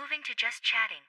moving to just chatting.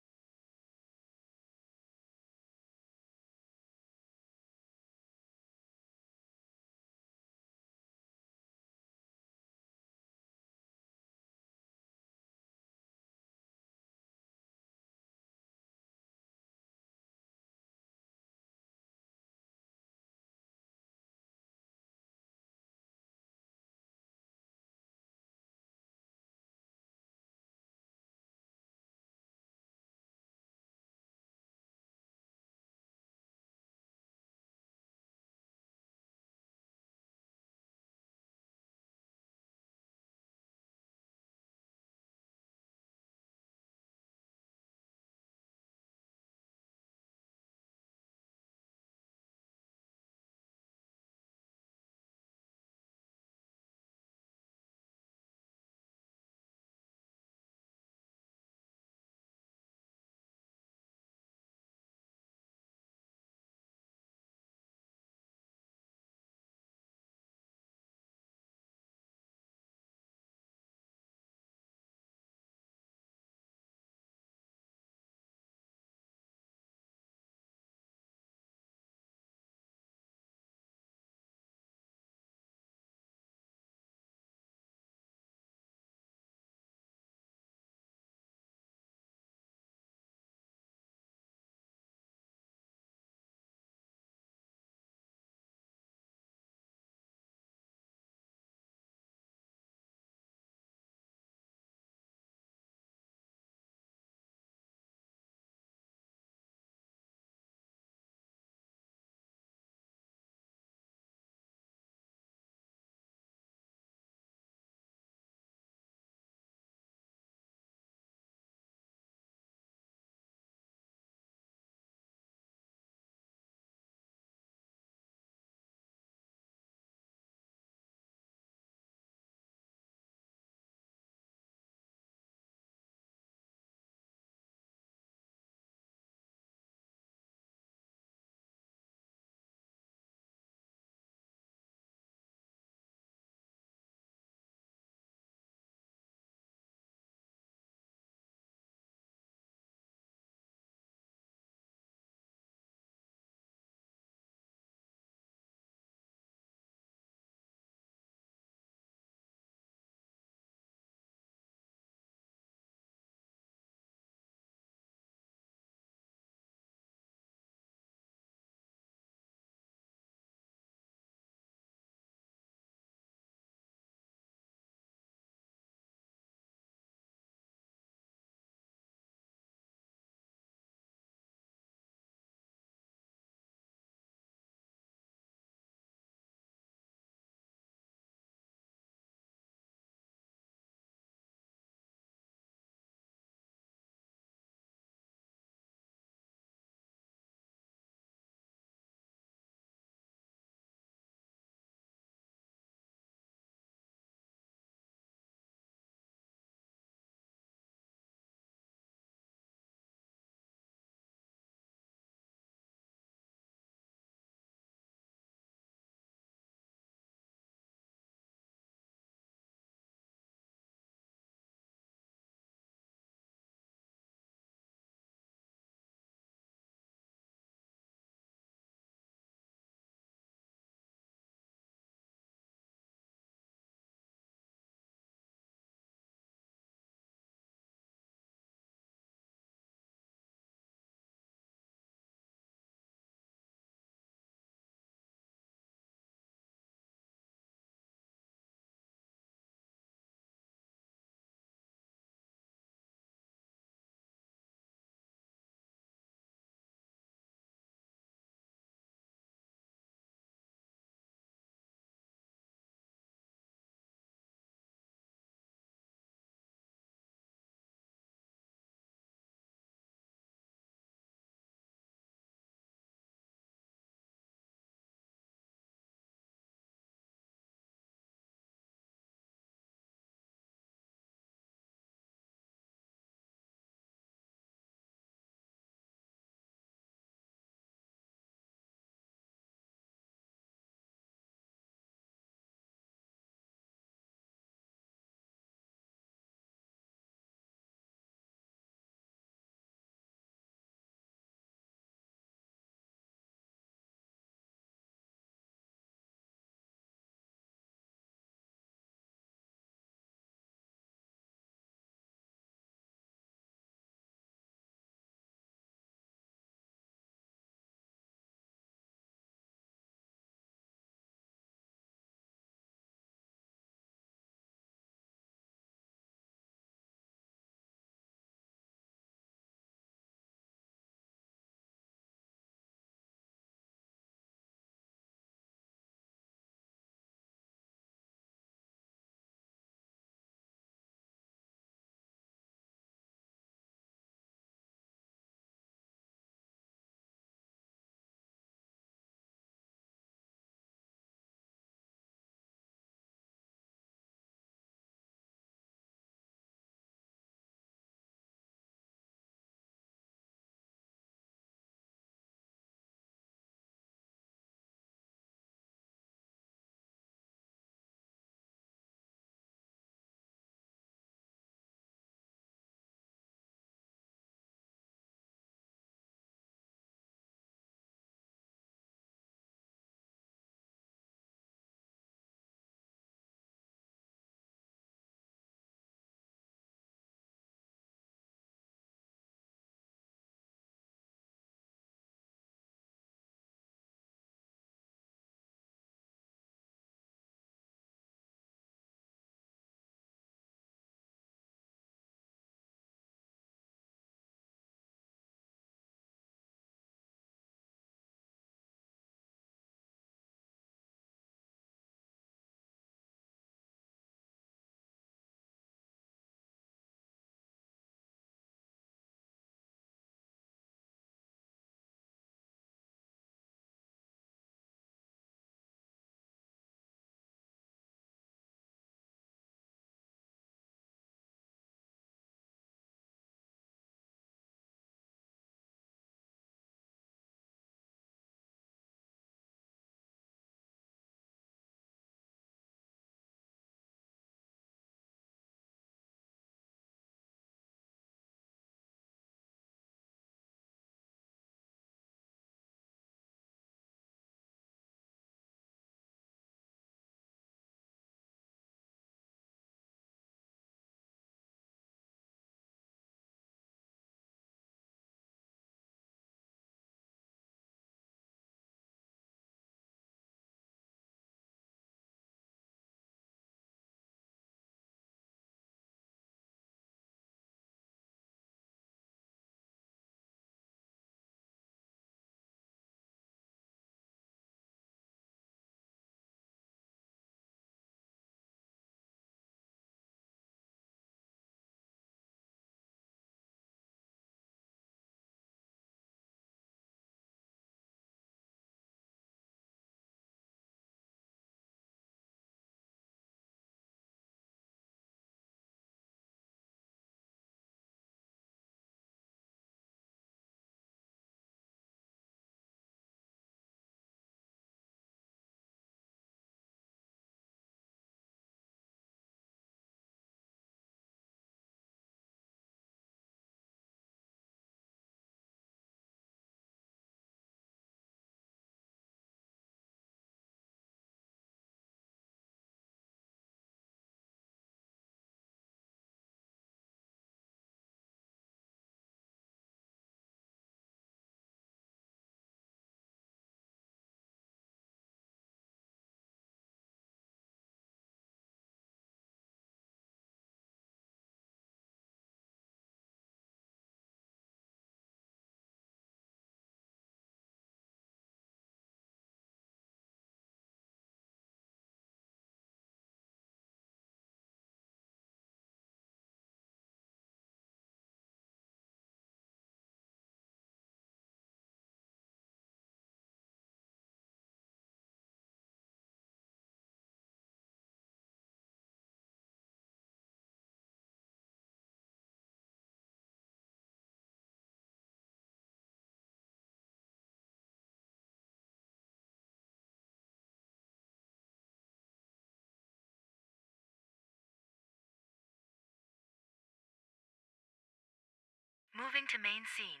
Moving to main scene.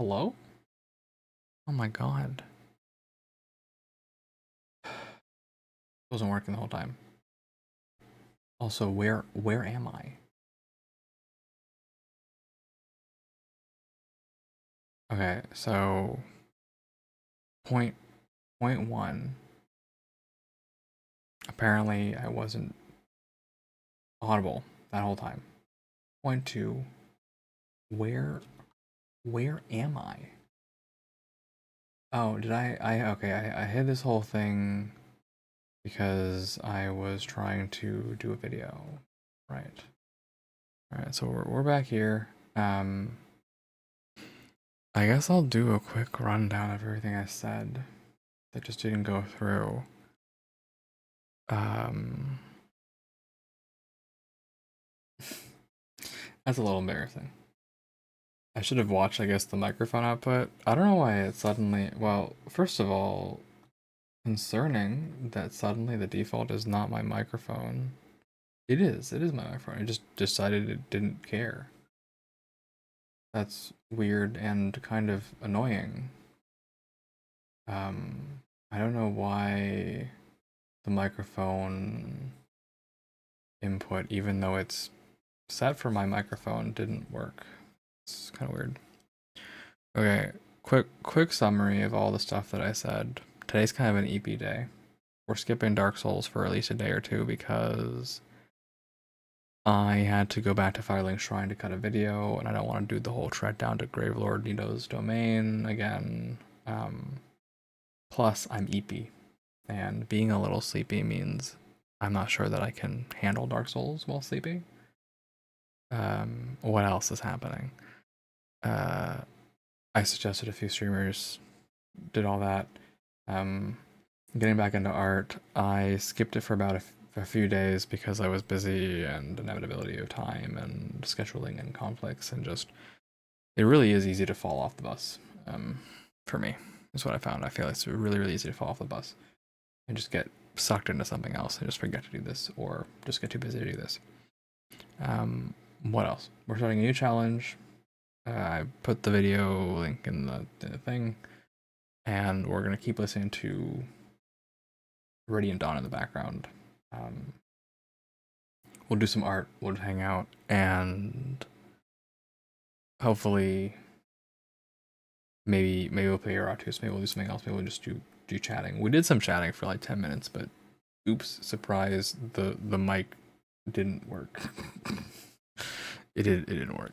Hello? Oh my god. Wasn't working the whole time. Also, where am I? Okay, so point one. Apparently I wasn't audible that whole time. Point two, where am I? Oh, did I hid this whole thing because I was trying to do a video. Right. Alright, so we're back here. I guess I'll do a quick rundown of everything I said that just didn't go through. That's a little embarrassing. I should have watched, I guess, the microphone output. I don't know why it suddenly, well, first of all, concerning that suddenly the default is not my microphone. It is my microphone. It just decided it didn't care. That's weird and kind of annoying. I don't know why the microphone input, even though it's set for my microphone, didn't work. It's kind of weird. Okay, quick summary of all the stuff that I said. Today's kind of an Eepy day. We're skipping Dark Souls for at least a day or two because I had to go back to Firelink Shrine to cut a video, and I don't want to do the whole trek down to Gravelord Nito's domain again. Plus, I'm Eepy, and being a little sleepy means I'm not sure that I can handle Dark Souls while sleepy. What else is happening? I suggested a few streamers, did all that. Getting back into art, I skipped it for about a few days because I was busy and inevitability of time and scheduling and conflicts, and just it really is easy to fall off the bus. For me, is what I found. I feel like it's really, really easy to fall off the bus and just get sucked into something else and just forget to do this, or just get too busy to do this. What else? We're starting a new challenge. I put the video link in the thing, and we're gonna keep listening to Radiant Dawn in the background. We'll do some art, we'll hang out, and hopefully maybe we'll play Iratus, maybe we'll do something else, maybe we'll just do chatting. We did some chatting for like 10 minutes, but oops, surprise, the mic didn't work. it didn't work.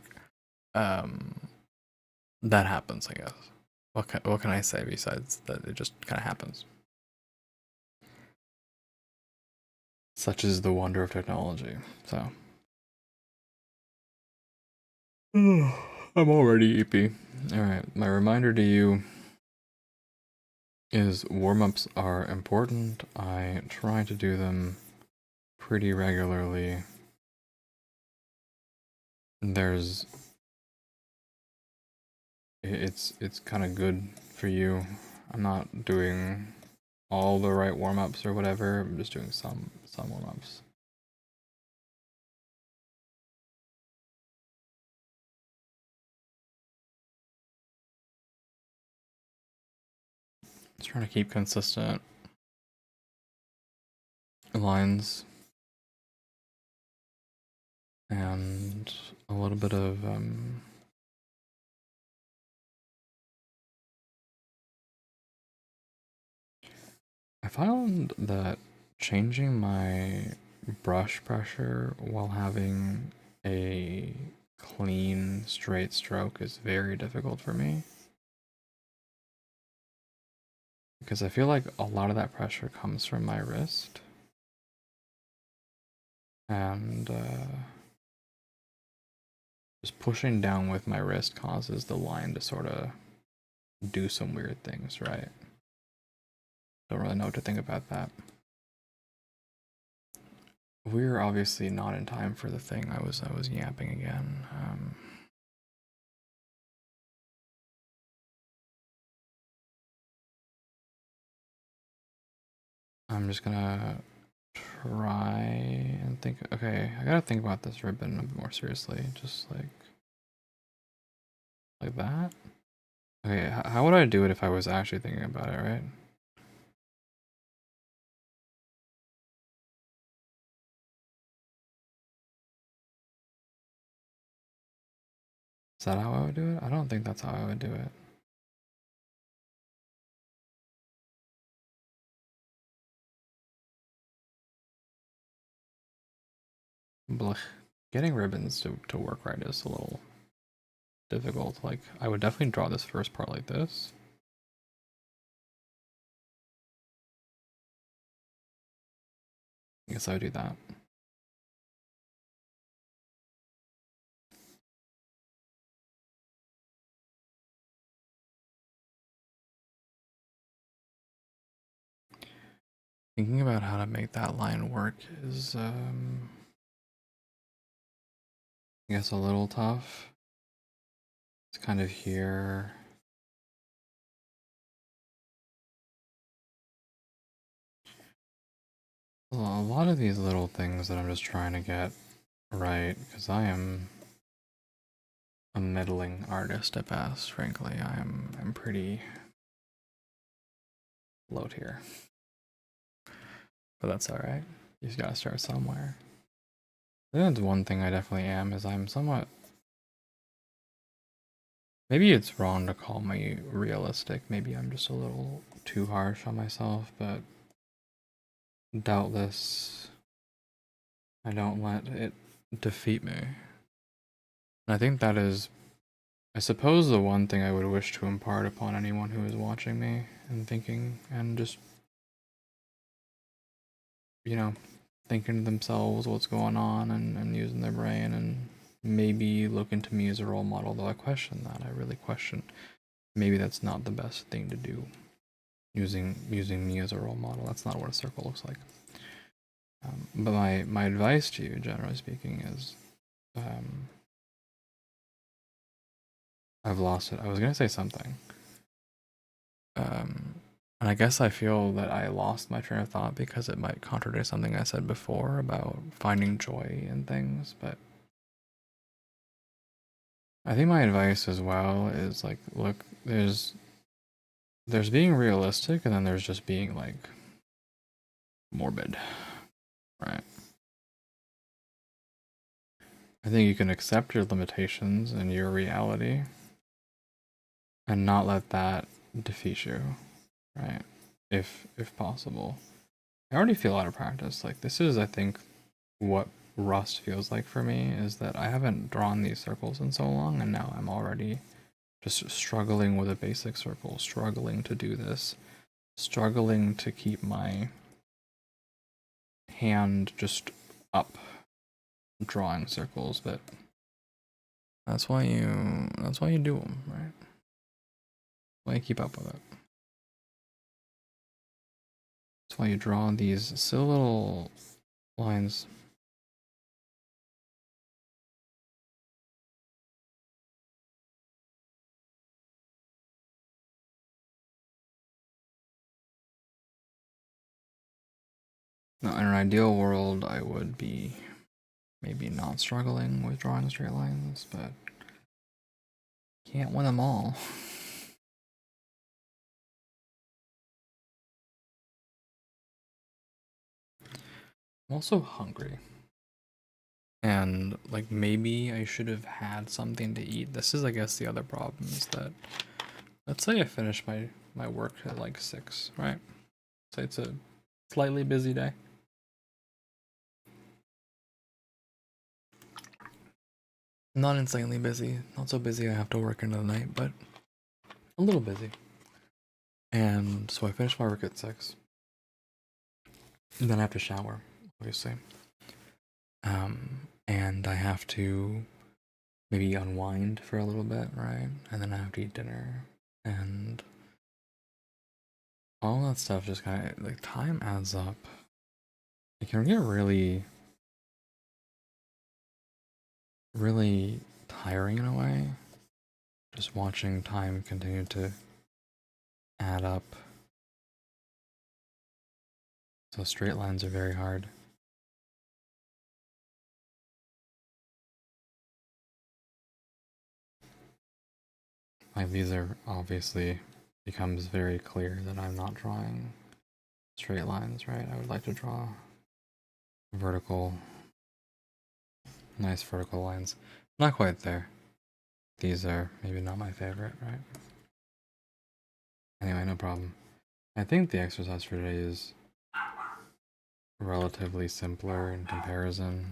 That happens, I guess. What can I say besides that it just kind of happens? Such is the wonder of technology. So I'm already Eepy. Alright, my reminder to you is warm-ups are important. I try to do them pretty regularly. It's kind of good for you. I'm not doing all the right warm-ups or whatever. I'm just doing some warm-ups. Just trying to keep consistent lines and a little bit of I found that changing my brush pressure while having a clean, straight stroke is very difficult for me. Because I feel like a lot of that pressure comes from my wrist. And just pushing down with my wrist causes the line to sort of do some weird things, right? Don't really know what to think about that. We're obviously not in time for the thing. I was yapping again. I'm just gonna try and think. Okay, I gotta think about this ribbon a bit more seriously. Just like that. Okay, how would I do it if I was actually thinking about it, right? Is that how I would do it? I don't think that's how I would do it. Blech. Getting ribbons to work right is a little difficult. Like, I would definitely draw this first part like this. I guess I would do that. Thinking about how to make that line work is, I guess a little tough. It's kind of here. A lot of these little things that I'm just trying to get right, because I am a middling artist at best, frankly. I'm pretty low tier. But that's alright. You just gotta start somewhere. I think that's one thing I definitely am, is I'm somewhat... Maybe it's wrong to call me realistic. Maybe I'm just a little too harsh on myself, but doubtless I don't let it defeat me. And I think that is, I suppose, the one thing I would wish to impart upon anyone who is watching me and thinking, and just, you know, thinking to themselves what's going on and using their brain and maybe looking to me as a role model, though I question that. I really question maybe that's not the best thing to do. Using me as a role model. That's not what a circle looks like. But my advice to you, generally speaking, is I've lost it. I was gonna say something. And I guess I feel that I lost my train of thought because it might contradict something I said before about finding joy in things, but I think my advice as well is like, look, there's being realistic and then there's just being like morbid, right? I think you can accept your limitations and your reality and not let that defeat you, right? If possible. I already feel out of practice. Like this is, I think, what Rust feels like for me, is that I haven't drawn these circles in so long, and now I'm already just struggling with a basic circle, struggling to do this, struggling to keep my hand just up drawing circles, but that's why you do them, right? Why you keep up with it. That's why you draw these silly little lines. Now, in an ideal world, I would be maybe not struggling with drawing straight lines, but can't win them all. I'm also hungry. And like maybe I should have had something to eat. This is, I guess, the other problem is that, let's say I finish my work at like 6, right? Say it's a slightly busy day. Not insanely busy, not so busy I have to work into the night, but a little busy. And so I finish my work at 6. And then I have to shower, obviously. And I have to maybe unwind for a little bit, right? And then I have to eat dinner. And all that stuff just kind of, like, time adds up. It can get really, really tiring in a way. Just watching time continue to add up. So straight lines are very hard. Like these are obviously becomes very clear that I'm not drawing straight lines, right? I would like to draw vertical, nice vertical lines. Not quite there. These are maybe not my favorite, right? Anyway, no problem. I think the exercise for today is relatively simpler in comparison.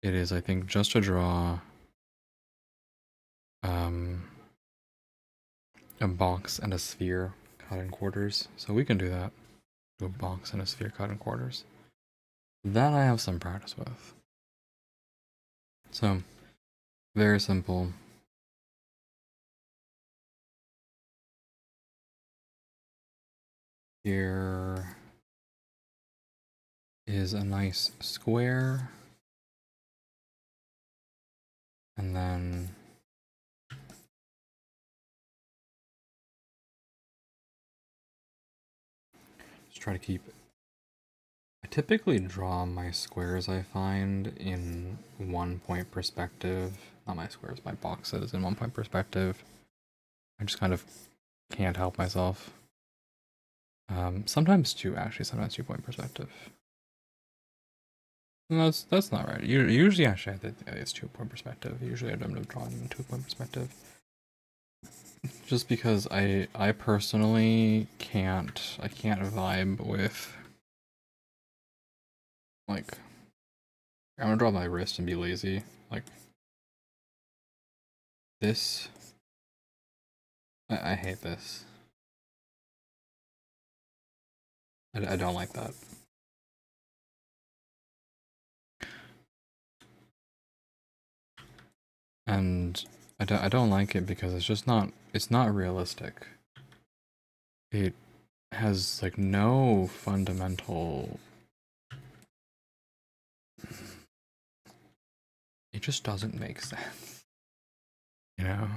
It is, I think, just to draw a box and a sphere cut in quarters. So we can do that. Do a box and a sphere cut in quarters. That I have some practice with. So, very simple. Here is a nice square. And then just try to keep it. I typically draw my squares, I find, in 1-point perspective. Not my squares, my boxes in 1-point perspective. I just kind of can't help myself. Sometimes 2, actually, sometimes 2-point perspective. No, that's not right. Usually, actually, I think it's 2-point perspective. Usually, I don't have drawn in 2-point perspective. Just because I personally can't vibe with, like, I'm gonna draw my wrist and be lazy. Like this, I hate this. I don't like that. And I don't like it because it's not realistic. It has like no fundamental, it just doesn't make sense, you know?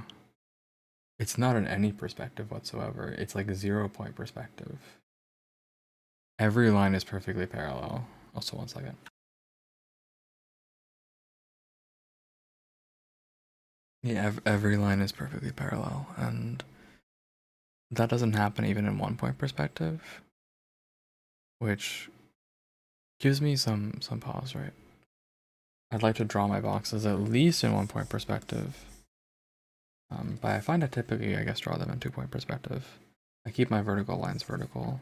It's not in any perspective whatsoever. It's like a 0-point perspective. Every line is perfectly parallel. Also, one second. Yeah, every line is perfectly parallel, and that doesn't happen even in 1-point perspective, which gives me some pause, right? I'd like to draw my boxes at least in 1-point perspective, but I find I typically, I guess, draw them in 2-point perspective. I keep my vertical lines vertical,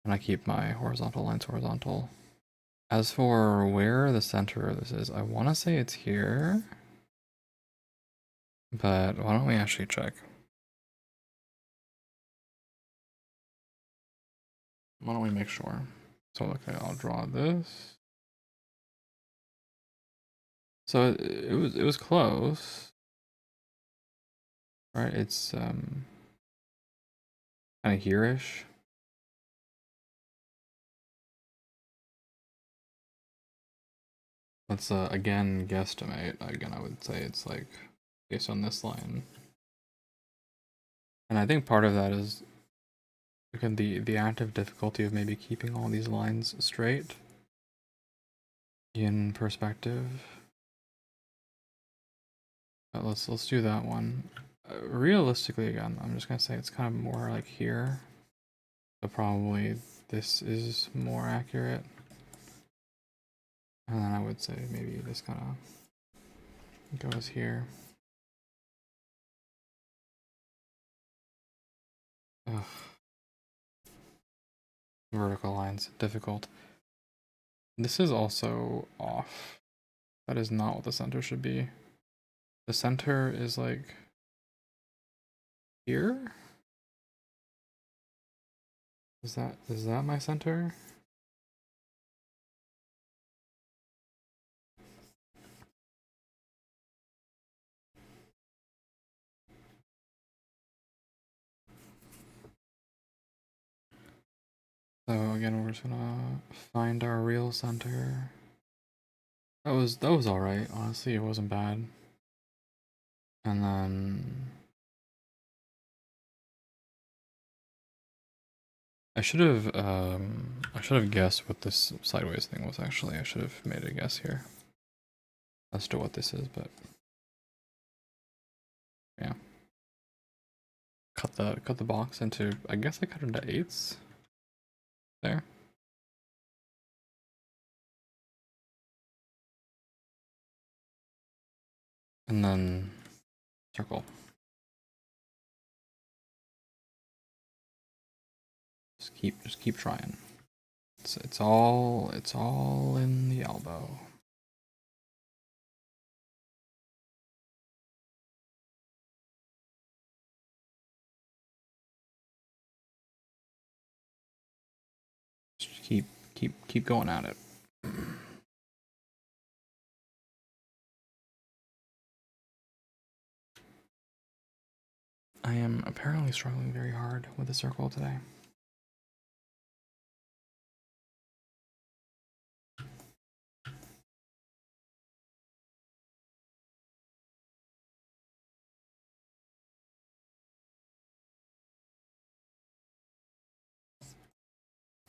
and I keep my horizontal lines horizontal. As for where the center of this is, I want to say it's here, but why don't we actually check? Why don't we make sure? So okay, I'll draw this. So it was close, right? It's kind of here-ish. Let's again guesstimate. Again, I would say it's like based on this line, and I think part of that is again the active difficulty of maybe keeping all these lines straight in perspective. But let's do that one. Realistically, again, I'm just gonna say it's kind of more like here. So probably this is more accurate. And then I would say maybe this kind of goes here. Ugh. Vertical lines, difficult. This is also off. That is not what the center should be. The center is like here? Is that my center? So again, we're just gonna find our real center. That was alright, honestly, it wasn't bad. And then I should have guessed what this sideways thing was actually. I should have made a guess here as to what this is, but yeah. Cut the box into, I guess I cut it into 8s. There. And then circle. Just keep trying. It's all in the elbow. Just keep going at it. I am apparently struggling very hard with the circle today.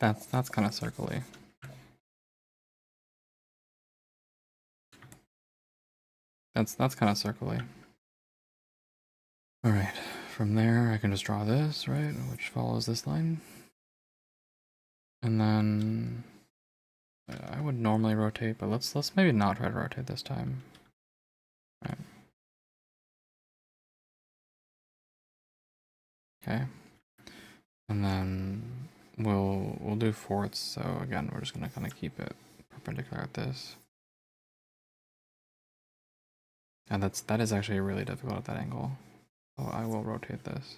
That's kind of circly. That's kind of circly. All right, from there I can just draw this, right, which follows this line. And then I would normally rotate, but let's maybe not try to rotate this time. All right. Okay. And then we'll do fourths. So again, we're just gonna kind of keep it perpendicular at this. And that is actually really difficult at that angle. So I will rotate this.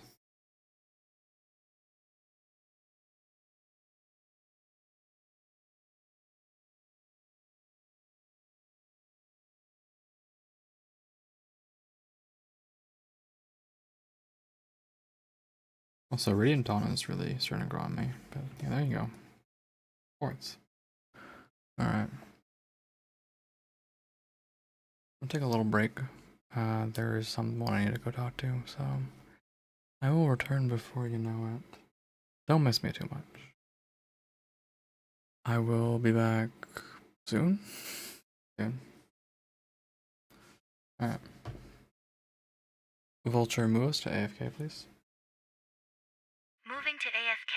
Also, Radiant Dawn is really starting to grow on me. But yeah, there you go. Fourths. Alright. I'll take a little break. There is someone I need to go talk to, so I will return before you know it. Don't miss me too much. I will be back soon. Soon. Alright. Vulture, move us to AFK, please. Moving to AFK.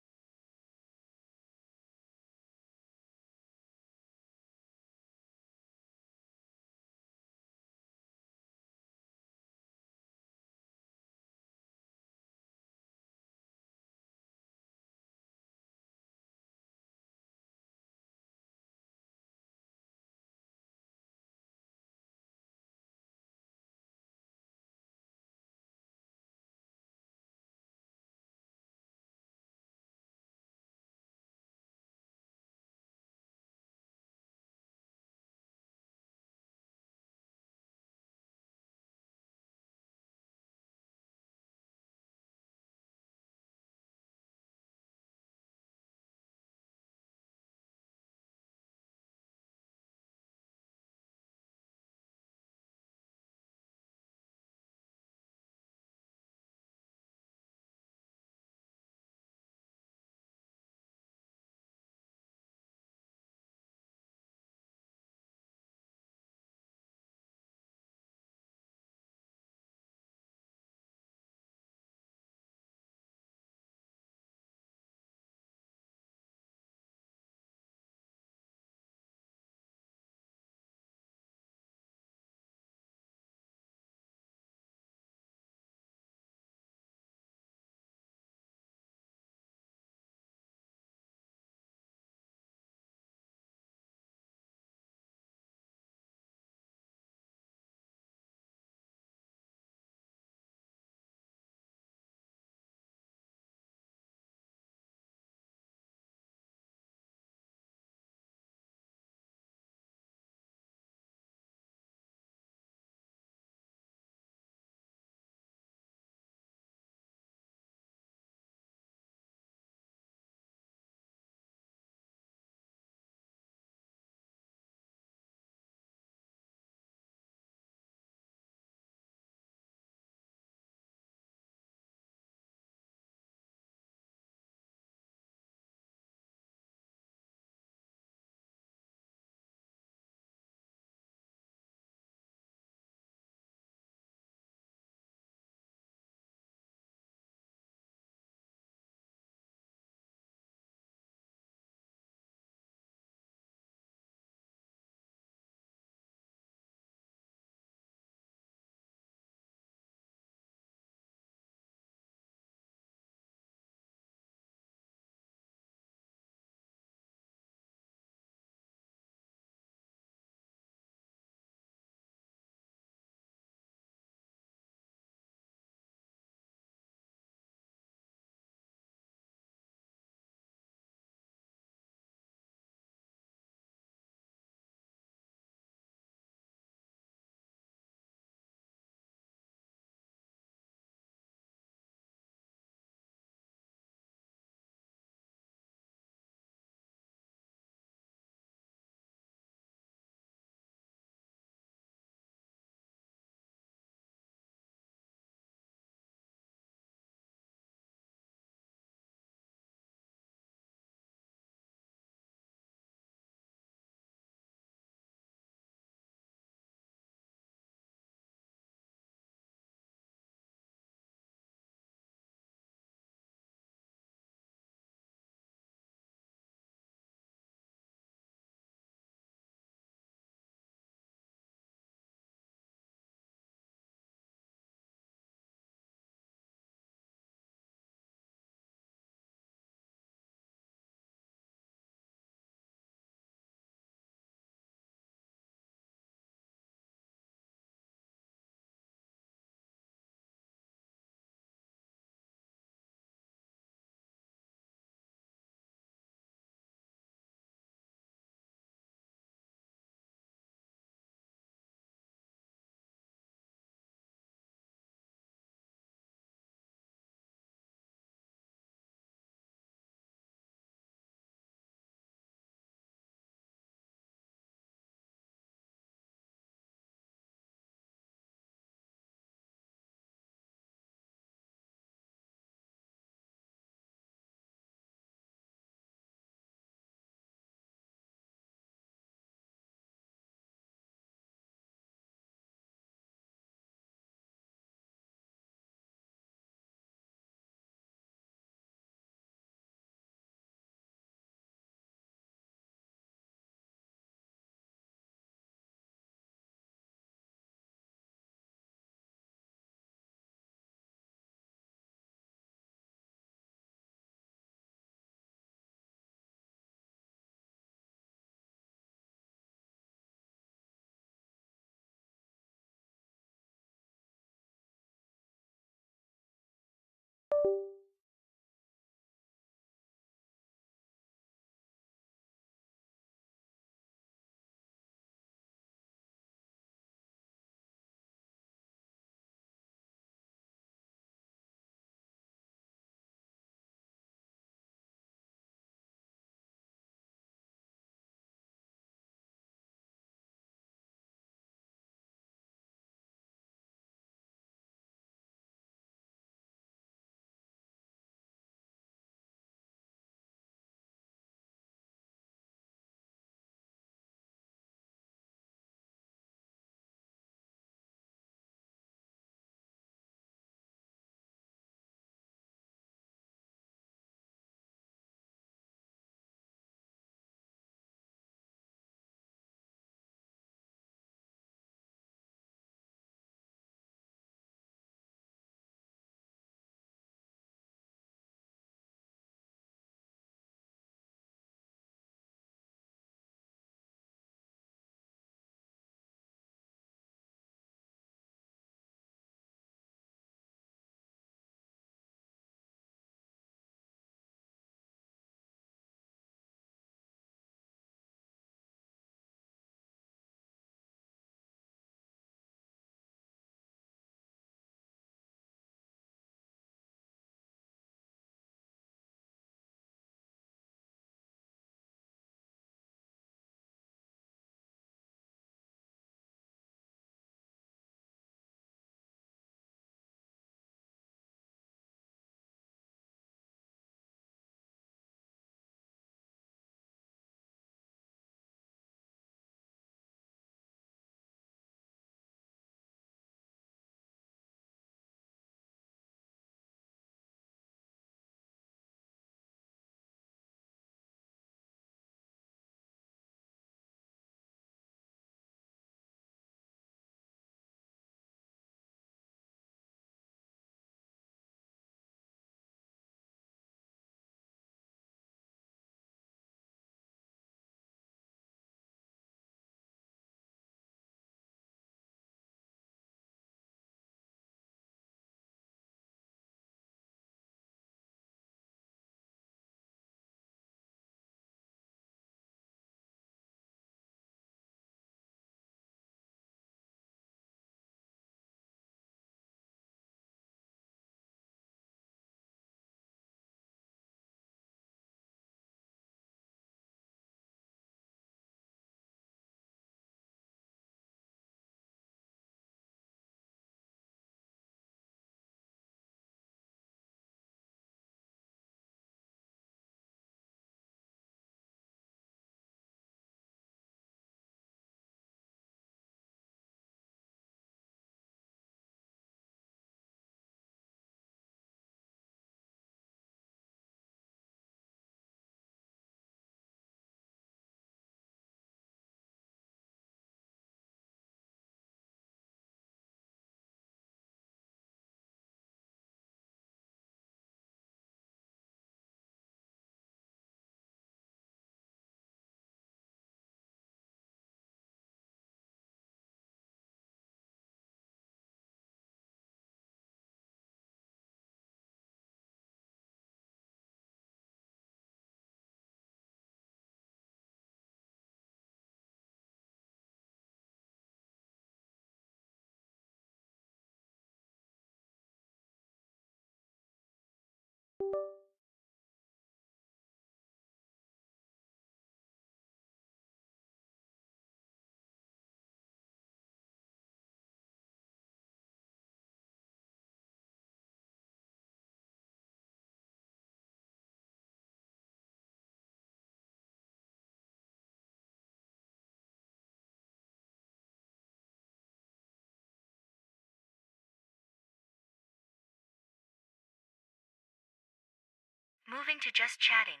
Moving to just chatting.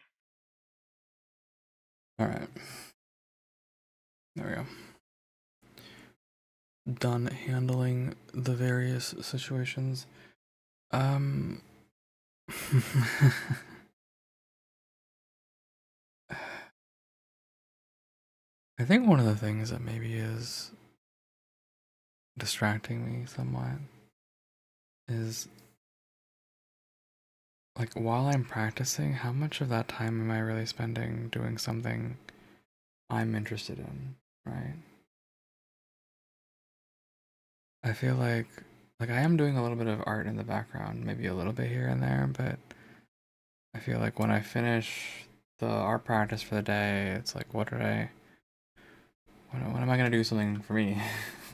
Alright. There we go. Done handling the various situations. I think one of the things that maybe is distracting me somewhat is, like, while I'm practicing, how much of that time am I really spending doing something I'm interested in, right? I feel like I am doing a little bit of art in the background, maybe a little bit here and there, but I feel like when I finish the art practice for the day, it's like, when am I gonna do something for me?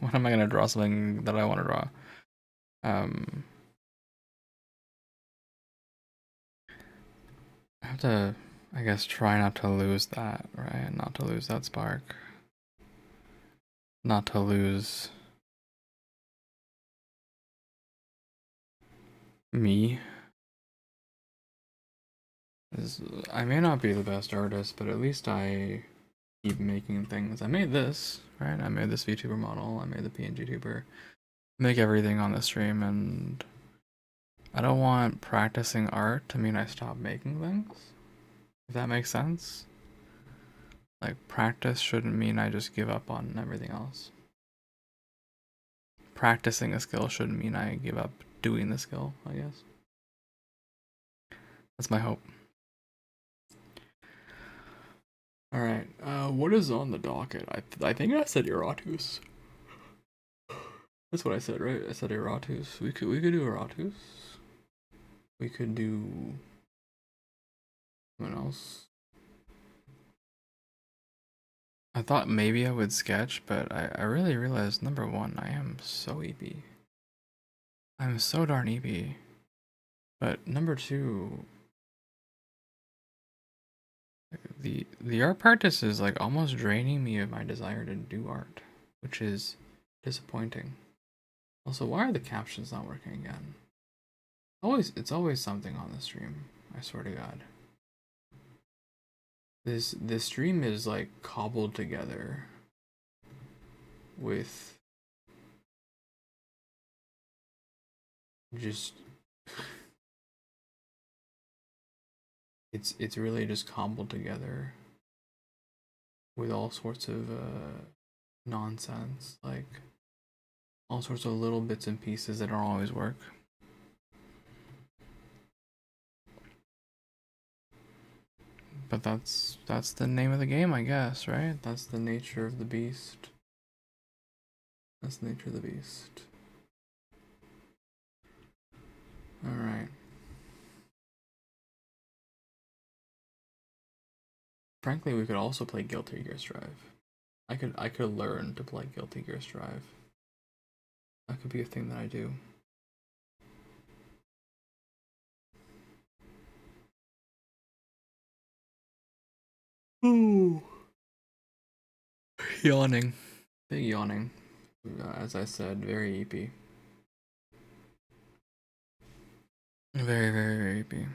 When am I gonna draw something that I want to draw? I have to, I guess, try not to lose that, right? Not to lose that spark. Not to lose me. I may not be the best artist, but at least I keep making things. I made this, right? I made this VTuber model. I made the PNG tuber. Make everything on the stream, and I don't want practicing art to mean I stop making things. If that makes sense. Like, practice shouldn't mean I just give up on everything else. Practicing a skill shouldn't mean I give up doing the skill, I guess. That's my hope. Alright, what is on the docket? I think I said Iratus. That's what I said, right? I said Iratus. We could do Iratus. We could do someone else. I thought maybe I would sketch, but I really realized, number one, I am so Eepy. I'm so darn Eepy. But number two, the art practice is like almost draining me of my desire to do art, which is disappointing. Also, why are the captions not working again? It's always something on the stream, I swear to God. This stream is like cobbled together with just it's really just cobbled together with all sorts of nonsense, like all sorts of little bits and pieces that don't always work. But that's the name of the game, I guess, right? That's the nature of the beast. That's the nature of the beast. Alright. Frankly, we could also play Guilty Gear Strive. I could learn to play Guilty Gear Strive. That could be a thing that I do. Ooh. Yawning. Big yawning. As I said, very Eepy. Very, very, very Eepy.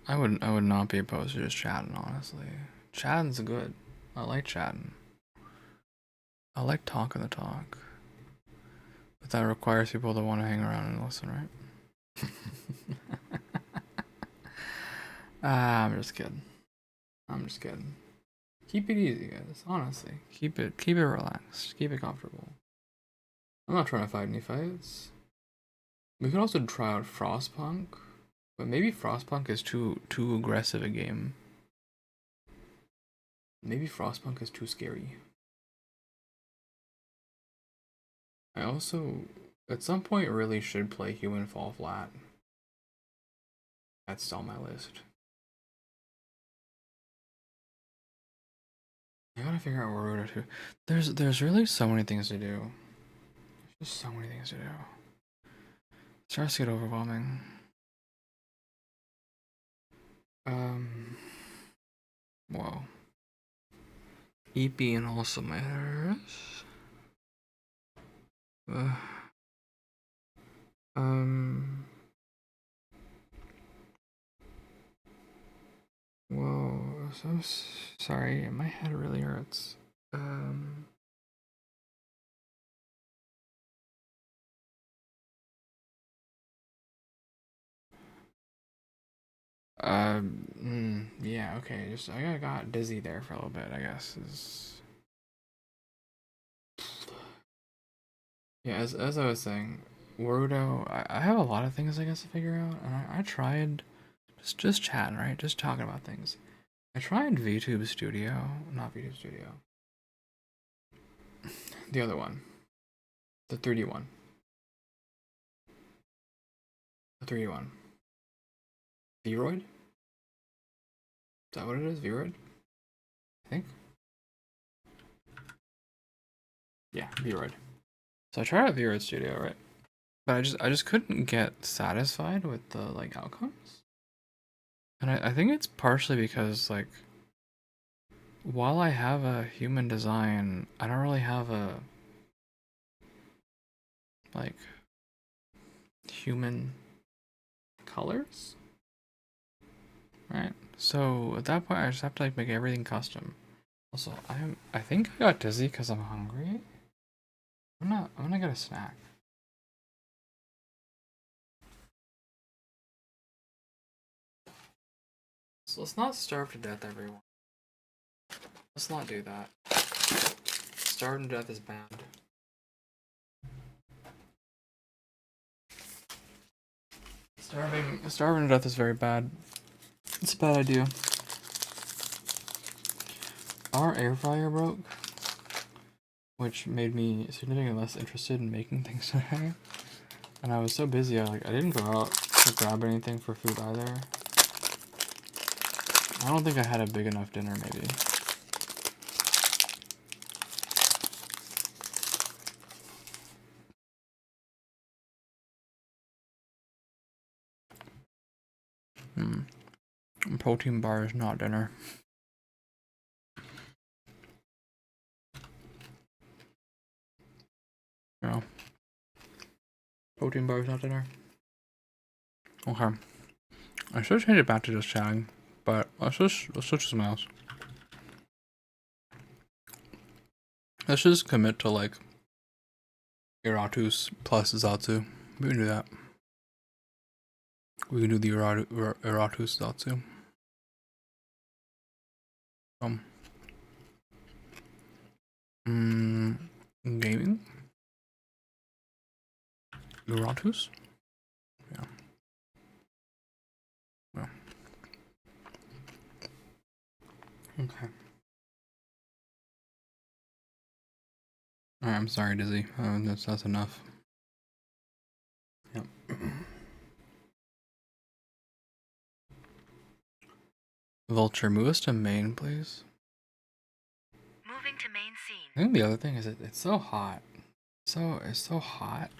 I would not be opposed to just chatting, honestly. Chatting's good. I like chatting. I like talking the talk. But that requires people to want to hang around and listen, right? I'm just kidding. I'm just kidding. Keep it easy, guys. Honestly, keep it relaxed. Keep it comfortable. I'm not trying to fight any fights. We could also try out Frostpunk, but maybe Frostpunk is too aggressive a game. Maybe Frostpunk is too scary. I also, at some point, really should play Human Fall Flat. That's still on my list. I gotta figure out where to. There's really so many things to do. There's just so many things to do. It starts to get overwhelming. Whoa. Eepy and also my Iratus. Whoa, so sorry, my head really hurts. Yeah, okay, just I got dizzy there for a little bit, I guess. Yeah, as I was saying, Warudo, I have a lot of things I guess to figure out, and I tried just chatting, right? Just talking about things. I tried VTube Studio, not VTube Studio. The other one. The 3D one. The 3D one. Vroid? Is that what it is? Vroid? I think. Yeah, Vroid. So I tried out Vroid Studio, right? But I just couldn't get satisfied with the like outcomes. And I think it's partially because like while I have a human design, I don't really have a like human colors. Right? So at that point I just have to like make everything custom. Also, I think I got dizzy because I'm hungry. I'm gonna get a snack. So let's not starve to death, everyone. Let's not do that. Starving to death is bad. Starving to death is very bad. It's a bad idea. Our air fryer broke, which made me significantly less interested in making things today. And I was so busy, I didn't go out to grab anything for food either. I don't think I had a big enough dinner, maybe. Protein bar is not dinner. No. Protein bar is not dinner. Okay. I should change it back to just chatting, but let's switch to something else. Let's just commit to like Iratus plus Zatsu. We can do that. We can do the Iratus Zatsu. Gaming? Iratus? Yeah. Yeah. Okay. Alright, I'm sorry, Dizzy. That's enough. Yep. Vulture, move us to main, please. Moving to main scene. I think the other thing is it's so hot. It's so hot.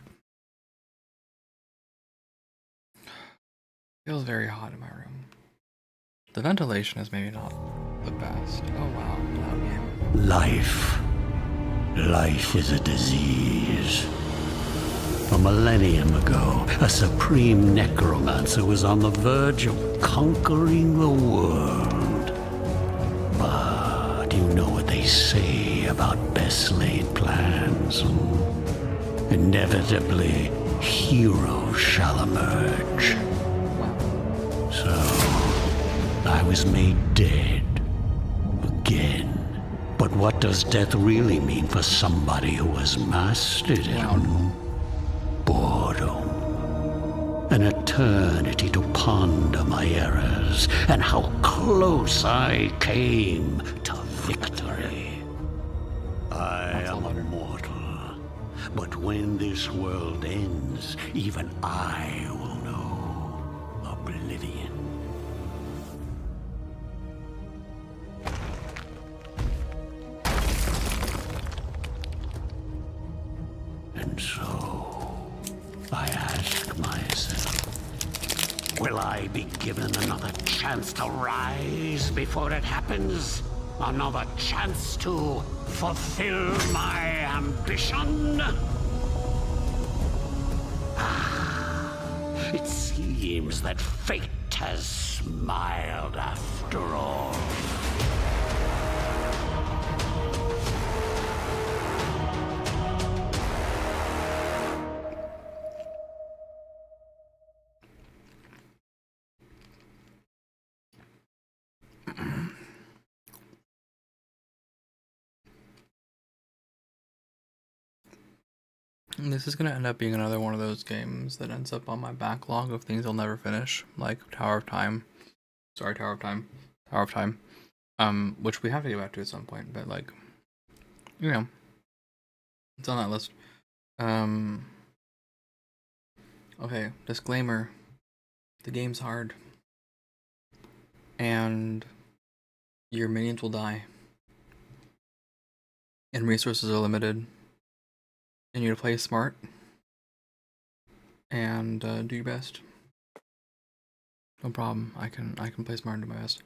Feels very hot in my room. The ventilation is maybe not the best. Oh wow, loud game. Life is a disease. A millennium ago, a supreme necromancer was on the verge of conquering the world. But you know what they say about best laid plans. Inevitably, heroes shall emerge. So, I was made dead. Again. But what does death really mean for somebody who has mastered it? Boredom. An eternity to ponder my errors and how close I came to victory. I am immortal, but when this world ends, even I will know oblivion. And so, I ask myself, will I be given another chance to rise before it happens? Another chance to fulfill my ambition? It seems that fate has smiled after all. This is gonna end up being another one of those games that ends up on my backlog of things I'll never finish, like Tower of Time. Sorry, Tower of Time. Tower of Time. Which we have to get back to at some point, but like, you know, it's on that list. Okay, disclaimer. The game's hard. And your minions will die. And resources are limited. And you need to play smart. And do your best. No problem. I can play smart and do my best.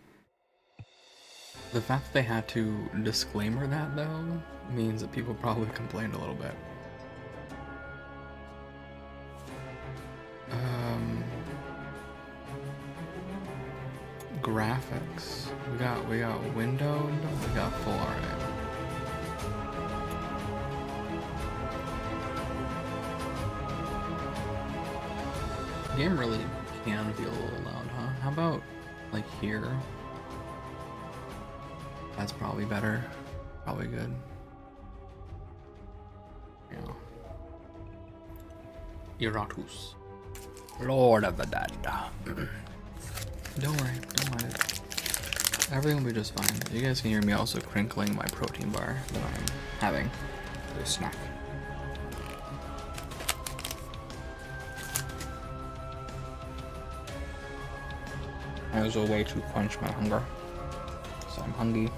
The fact that they had to disclaimer that though means that people probably complained a little bit. Graphics. We got windowed. We got full art. The game really can feel a little loud, huh? How about like here? That's probably better. Probably good. Yeah. Iratus. Lord of the Dead. Don't worry, don't mind it. Everything will be just fine. You guys can hear me also crinkling my protein bar that I'm having for a snack. I was a way to quench my hunger. So I'm hungry.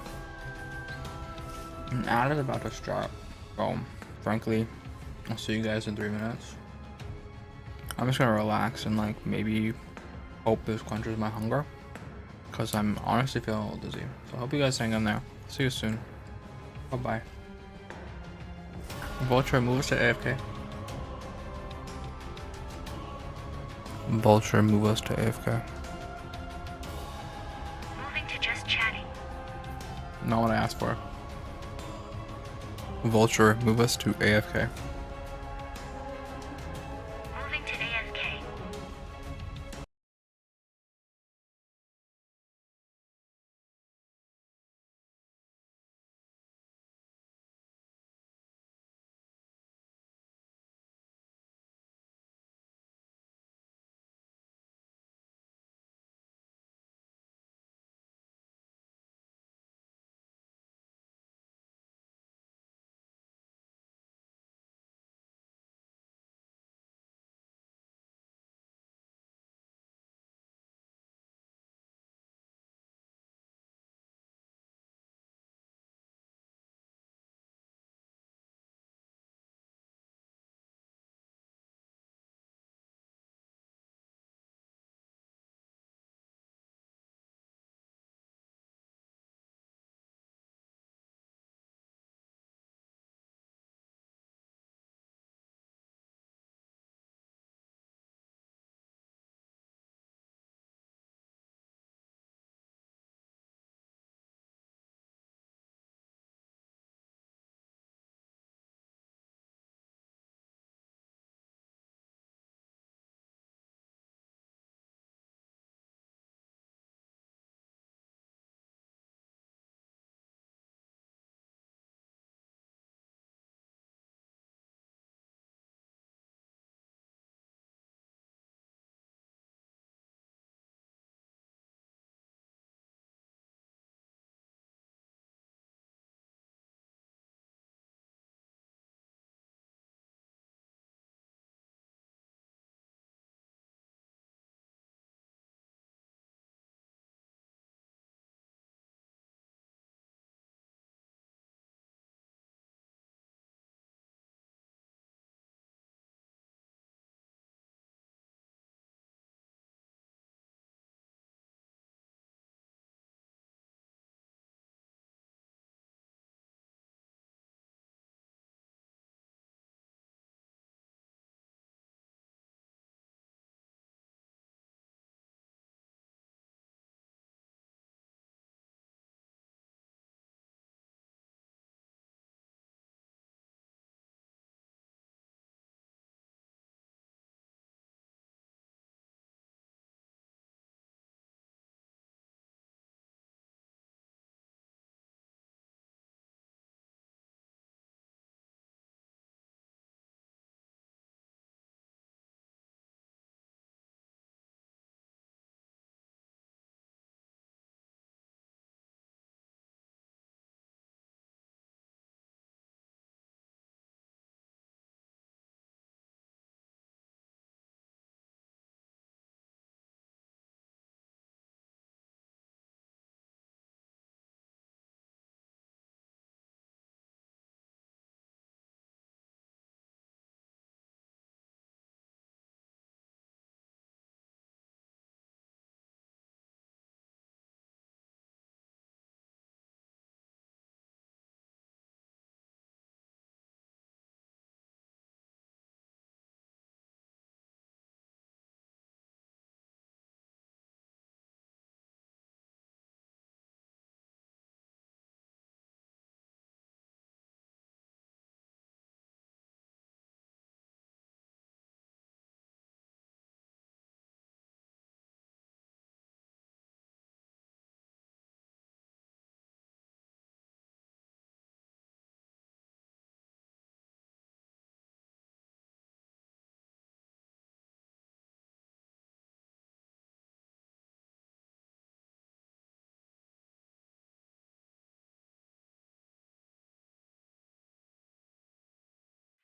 And ad is about to start. So, frankly, I'll see you guys in 3 minutes. I'm just gonna relax and like maybe hope this quenches my hunger. Because I'm honestly feeling a little dizzy. So I hope you guys hang in there. See you soon. Bye bye. Vulture, move us to AFK. Vulture, move us to AFK. Moving to just chatting. Not what I asked for. Vulture, move us to AFK.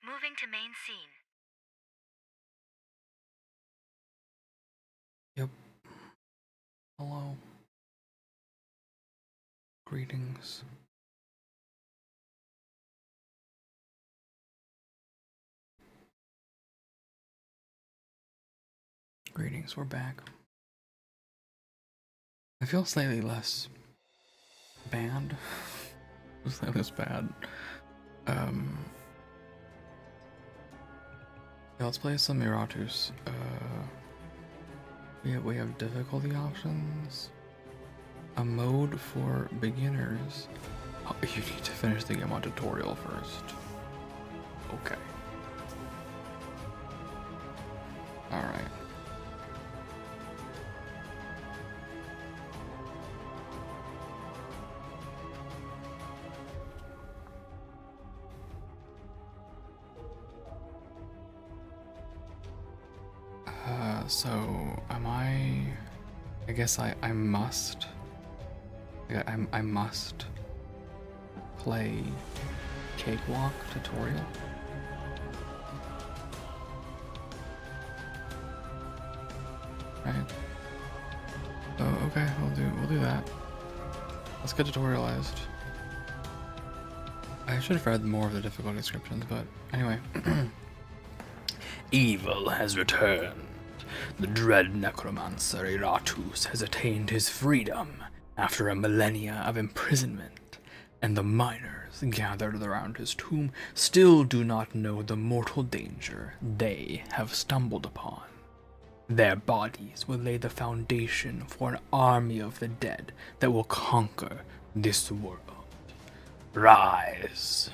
Moving to main scene. Yep. Hello. Greetings. Greetings, we're back. I feel slightly less bad. Slightly less bad. Yeah, let's play some Iratus. We have difficulty options. A mode for beginners. Oh, you need to finish the game on tutorial first. Okay. Alright. So am I guess I must I must play Cakewalk tutorial. Right. Oh, okay, we'll do that. Let's get tutorialized. I should have read more of the difficulty descriptions, but anyway. Evil has returned. The dread necromancer Iratus has attained his freedom after a millennia of imprisonment, and the miners gathered around his tomb still do not know the mortal danger they have stumbled upon. Their bodies will lay the foundation for an army of the dead that will conquer this world. Rise.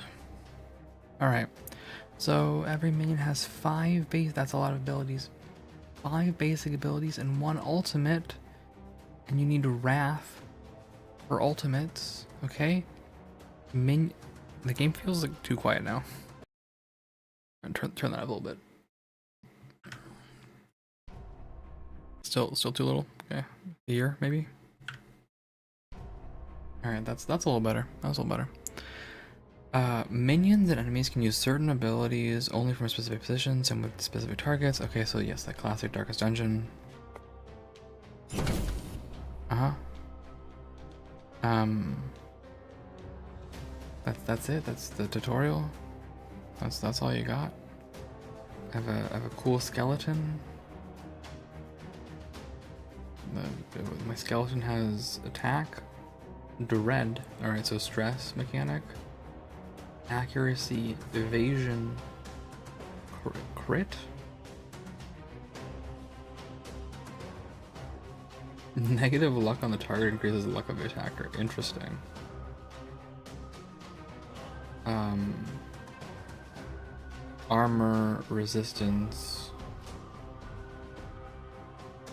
Alright, so every minion has 5 base, that's a lot of abilities. 5 basic abilities and 1 ultimate, and you need Wrath for ultimates, okay? The game feels like too quiet now. Turn that up a little bit. Still too little. Okay, here maybe. All right, that's a little better. That was a little better. Minions and enemies can use certain abilities only from specific positions and with specific targets. Okay, so yes, that classic Darkest Dungeon. That's it. That's the tutorial. That's all you got. I have a cool skeleton. My skeleton has attack, dread. All right, so stress mechanic. Accuracy, evasion, crit, negative luck on the target increases the luck of the attacker. Interesting. Armor, resistance.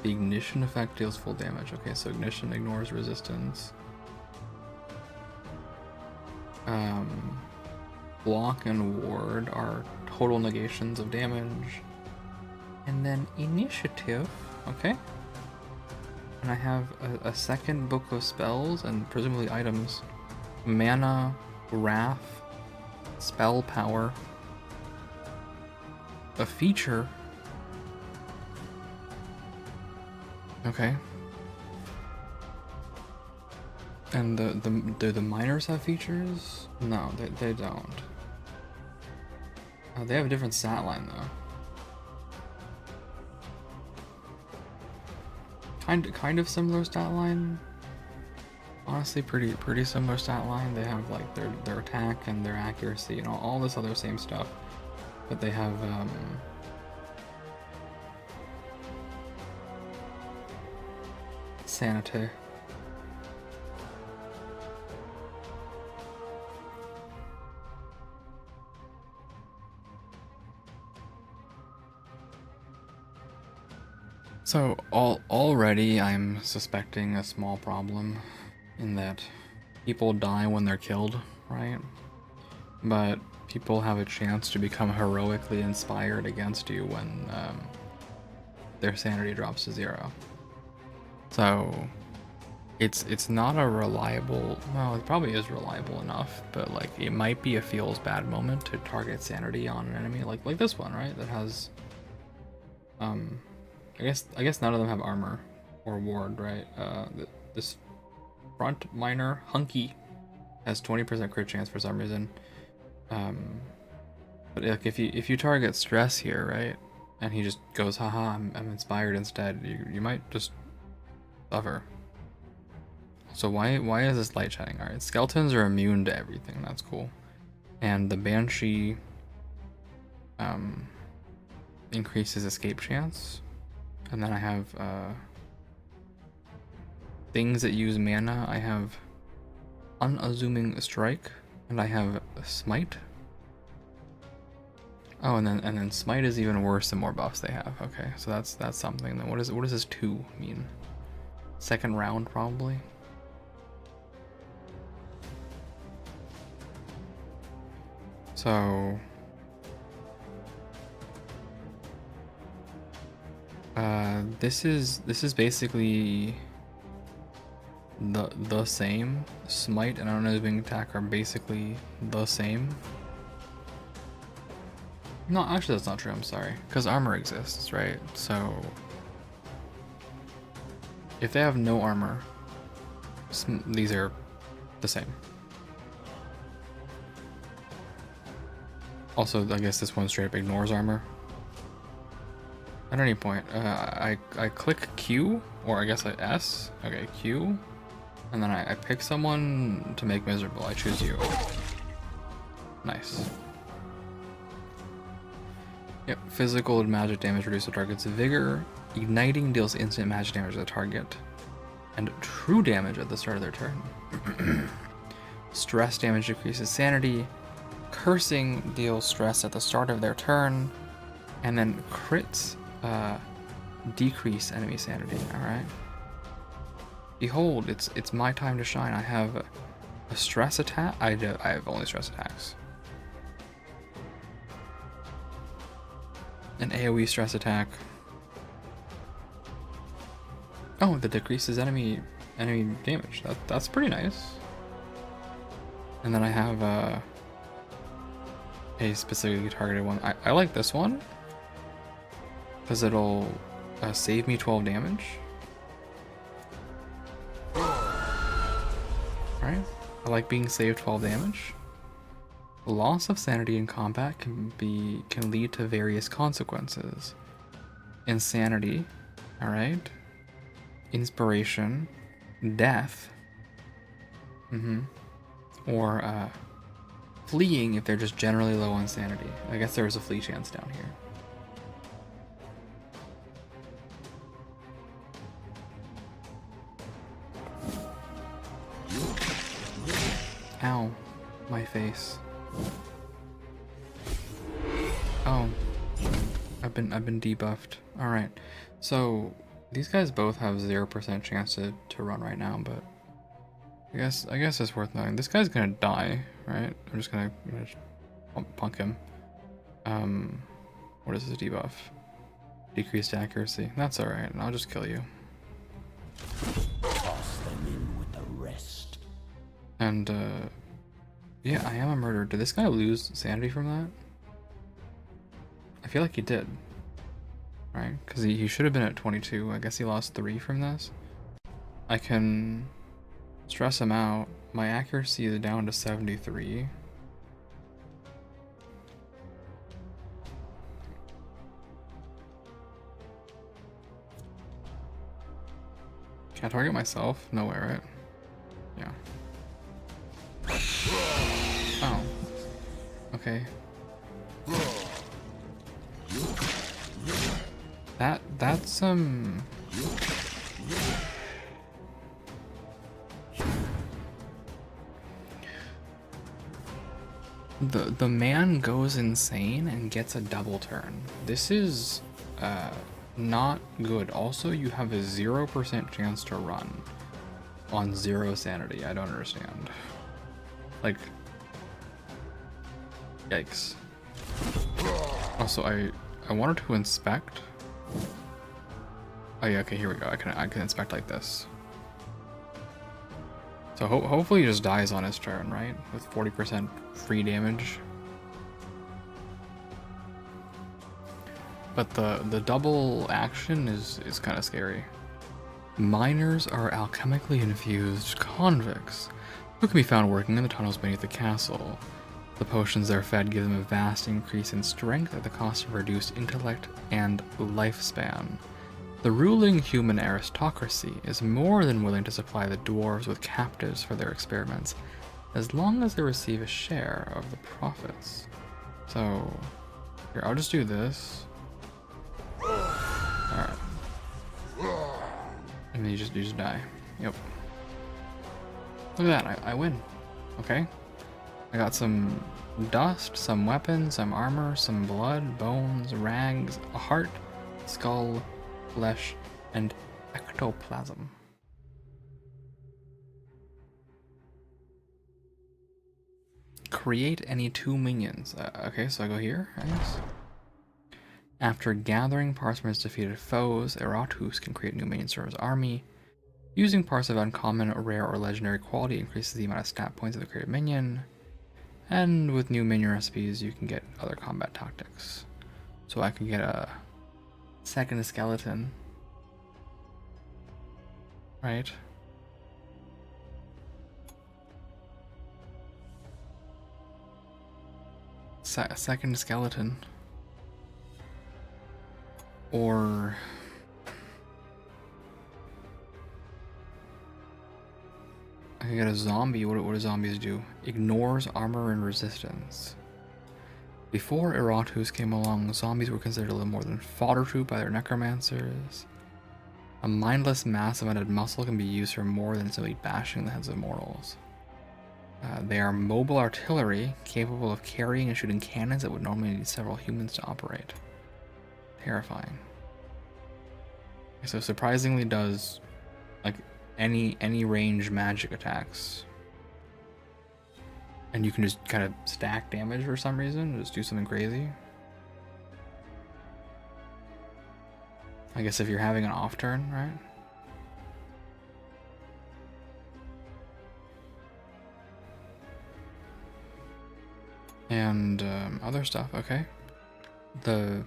The ignition effect deals full damage. Okay, so ignition ignores resistance. Block and ward are total negations of damage. And then initiative, okay. And I have a second book of spells and presumably items. Mana, wrath, spell power, a feature. Okay. And do the miners have features? No, they don't. They have a different stat line though. Kind of similar stat line. Honestly, pretty similar stat line. They have like their attack and their accuracy and all this other same stuff, but they have sanity. So already I'm suspecting a small problem in that people die when they're killed, right? But people have a chance to become heroically inspired against you when their sanity drops to 0. So It's not a reliable, well, it probably is reliable enough, but like it might be a feels bad moment to target sanity on an enemy like this one, right? That has I guess none of them have armor or ward, right? This front miner Hunky has 20% crit chance for some reason. But like if you target stress here, right? And he just goes, haha, I'm inspired instead, you might just suffer. So why is this light shining? Alright, skeletons are immune to everything, that's cool. And the Banshee increases escape chance. And then I have things that use mana. I have Unassuming Strike, and I have Smite. Oh, and then Smite is even worse the more buffs they have. Okay, so that's something. Then what does this 2 mean? Second round probably. So this is basically the same. Smite and Unassuming Attack are basically the same. No, actually that's not true, I'm sorry. Because armor exists, right? So if they have no armor, these are the same. Also, I guess this one straight up ignores armor. At any point, I click Q, or I guess I S. Okay, Q. And then I pick someone to make miserable. I choose you. Nice. Yep, physical and magic damage reduce the target's vigor. Igniting deals instant magic damage to the target. And true damage at the start of their turn. Stress damage decreases sanity. Cursing deals stress at the start of their turn. And then crits decrease enemy sanity, alright? Behold, it's my time to shine. I have a stress attack. I have only stress attacks. An AoE stress attack. Oh, that decreases enemy damage. That's pretty nice. And then I have a specifically targeted one. I like this one because it'll save me 12 damage. Right? I like being saved 12 damage. Loss of sanity in combat can lead to various consequences. Insanity, alright? Inspiration, death, or fleeing if they're just generally low on sanity. I guess there's a flee chance down here. Ow, my face. Oh, I've been debuffed. All right, so these guys both have 0% chance to run right now, but I guess it's worth knowing. This guy's gonna die, right? I'm just gonna punk him. What is this debuff? Decreased accuracy. That's all right. I'll just kill you. Toss them in with the rest. And yeah, I am a murderer. Did this guy lose sanity from that? I feel like he did. Right? Because he should have been at 22. I guess he lost 3 from this. I can stress him out. My accuracy is down to 73. Can I target myself? No way, right? Yeah. Oh. Okay. That's the man goes insane and gets a double turn. This is not good. Also, you have a 0% chance to run on 0 sanity. I don't understand. Like, yikes. Also, I wanted to inspect. Oh yeah, okay, here we go. I can inspect like this. So hopefully he just dies on his turn, right? With 40% free damage. But the double action is kind of scary. Miners are alchemically infused convicts who can be found working in the tunnels beneath the castle. The potions they're fed give them a vast increase in strength at the cost of reduced intellect and lifespan. The ruling human aristocracy is more than willing to supply the dwarves with captives for their experiments, as long as they receive a share of the profits. So, here, I'll just do this. Alright. And then you just die. Yep. Look at that, I win. Okay. I got some dust, some weapons, some armor, some blood, bones, rags, a heart, skull, flesh, and ectoplasm. Create any 2 minions. Okay, so I go here, I guess. After gathering parts from his defeated foes, Iratus can create new minions for his army. Using parts of uncommon, rare, or legendary quality increases the amount of stat points of the created minion. And with new minion recipes, you can get other combat tactics. So I can get a second skeleton. Right? Second skeleton. Or I can get a zombie. What do zombies do? Ignores armor and resistance. Before Iratus came along, zombies were considered a little more than fodder food by their necromancers. A mindless mass of undead muscle can be used for more than simply bashing the heads of mortals. They are mobile artillery, capable of carrying and shooting cannons that would normally need several humans to operate. Terrifying. So surprisingly does like any range magic attacks. And you can just kind of stack damage for some reason, just do something crazy. I guess if you're having an off turn, right? And other stuff, okay. The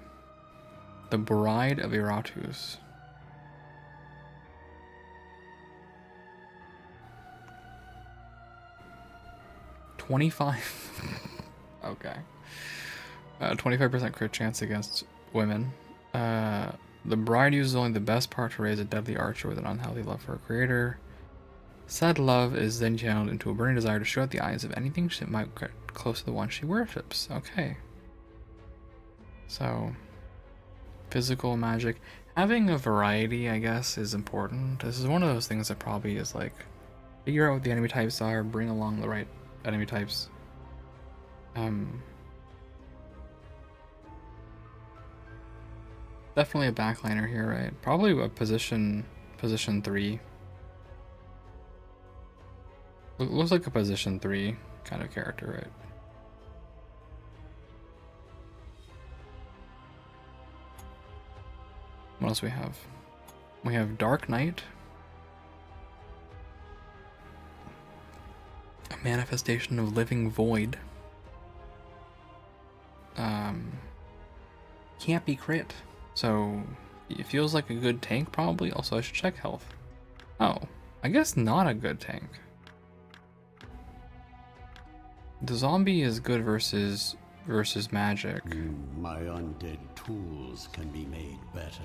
Bride of Iratus. $25. Okay. 25% crit chance against women. The bride uses only the best part to raise a deadly archer with an unhealthy love for her creator. Said love is then channeled into a burning desire to shoot out the eyes of anything she might get close to the one she worships. Okay. So, physical magic. Having a variety, I guess, is important. This is one of those things that probably is like, figure out what the enemy types are, bring along the right enemy types. Definitely a backliner here, right? Probably a position 3. Looks like a position 3 kind of character, right? What else we have? We have Dark Knight. A manifestation of living void. Can't be crit. So it feels like a good tank probably. Also I should check health. Oh, I guess not a good tank. The zombie is good versus magic. My undead tools can be made better,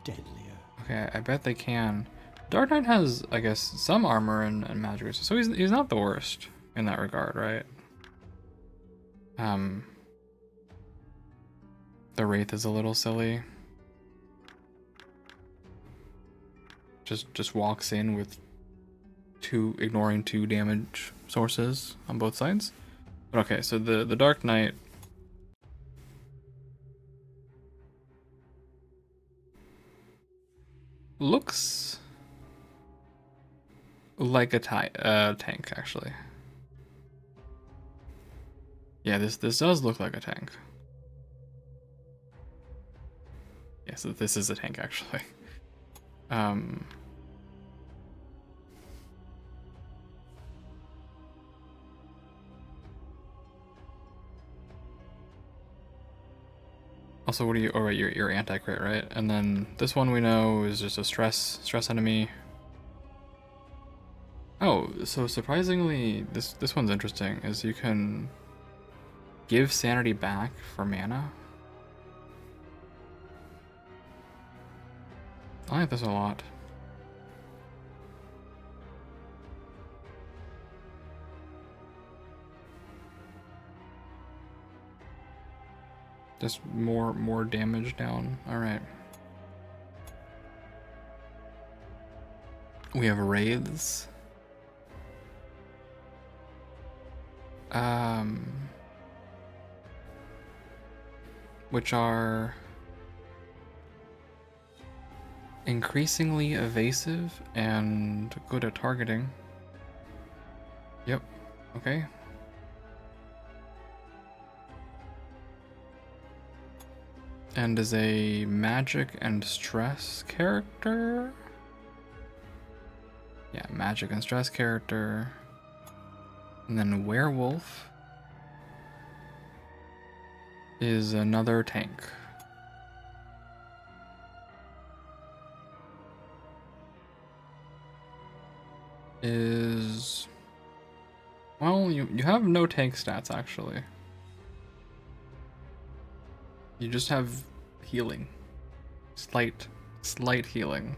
deadlier. Okay, I bet they can. Dark Knight has, I guess, some armor and magic, so he's not the worst in that regard, right? The Wraith is a little silly. Just walks in with ignoring 2 damage sources on both sides. But okay, so the Dark Knight looks like a tank, actually. Yeah, this does look like a tank. Yeah, so this is a tank, actually. Also, what do you? Oh, right, you're anti-crit, right? And then this one we know is just a stress enemy. Oh, so surprisingly, this one's interesting. Is you can give sanity back for mana. I like this a lot. Just more damage down. All right. We have wraiths. Which are increasingly evasive and good at targeting. Yep. Okay. And is a magic and stress character. Yeah, magic and stress character. And then werewolf is another tank. Is, well, you have no tank stats actually. You just have healing. Slight healing.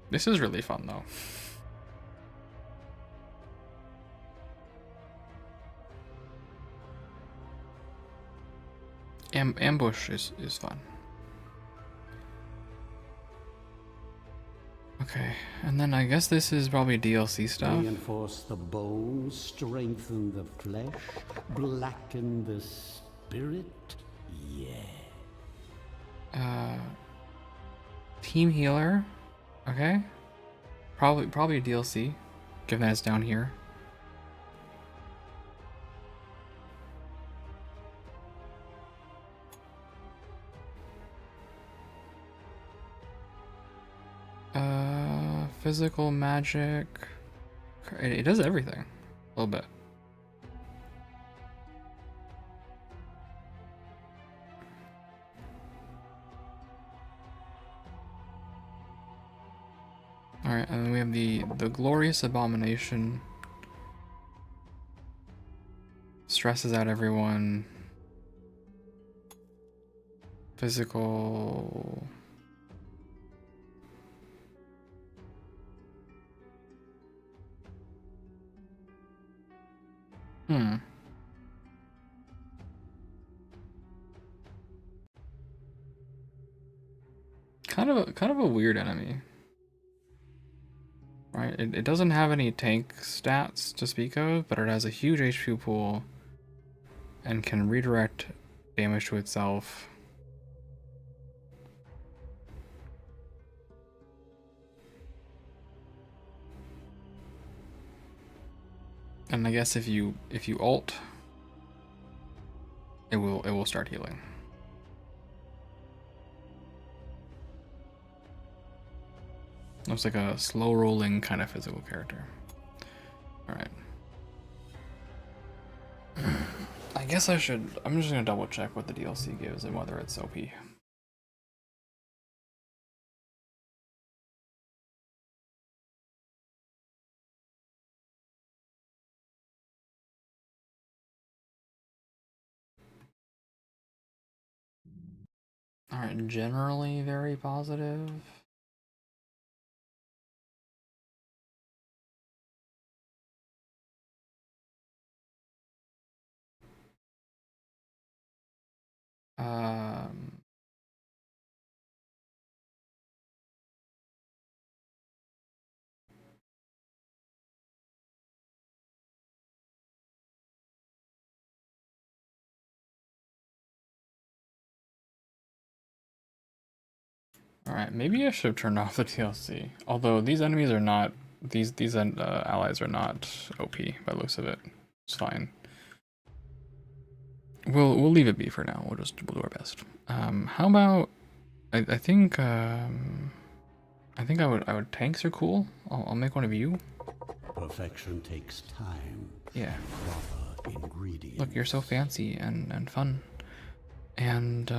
This is really fun though. Ambush is fun. Okay, and then I guess this is probably DLC stuff. Reinforce the bones, strengthen the flesh, blacken the spirit. Yeah. Team healer. Okay. Probably a DLC, given that it's down here. Physical magic. It does everything. A little bit. Alright, and then we have the glorious abomination. Stresses out everyone. Physical. Kind of a weird enemy. Right, it doesn't have any tank stats to speak of, but it has a huge HP pool and can redirect damage to itself. And I guess if you ult, it will start healing. Looks like a slow rolling kind of physical character. Alright. I guess I'm just gonna double check what the DLC gives and whether it's OP. Alright, generally very positive. Alright, maybe I should have turned off the DLC. Although these enemies are not, these allies are not OP by the looks of it. It's fine. We'll leave it be for now. We'll do our best. How about I think I would tanks are cool. I'll make one of you. Perfection takes time. Yeah. Proper ingredients. Look, you're so fancy and fun. And,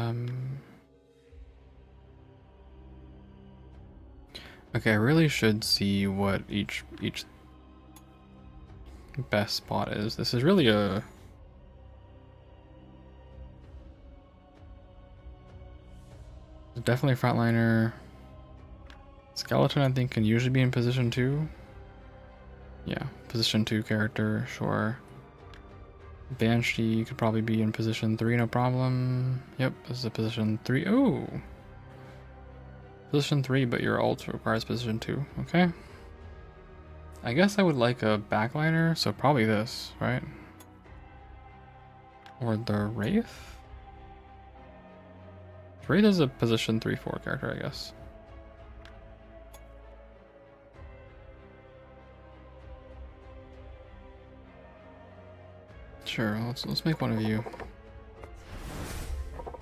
okay, I really should see what each best spot is. This is really a... Definitely frontliner. Skeleton, I think, can usually be in position 2. Yeah, position 2 character, sure. Banshee could probably be in position 3, no problem. Yep, this is a position 3. Ooh! Position 3, but your ult requires position 2. Okay. I guess I would like a backliner, so probably this, right? Or the Wraith? Wraith is a position 3-4 character, I guess. Sure, let's make one of you.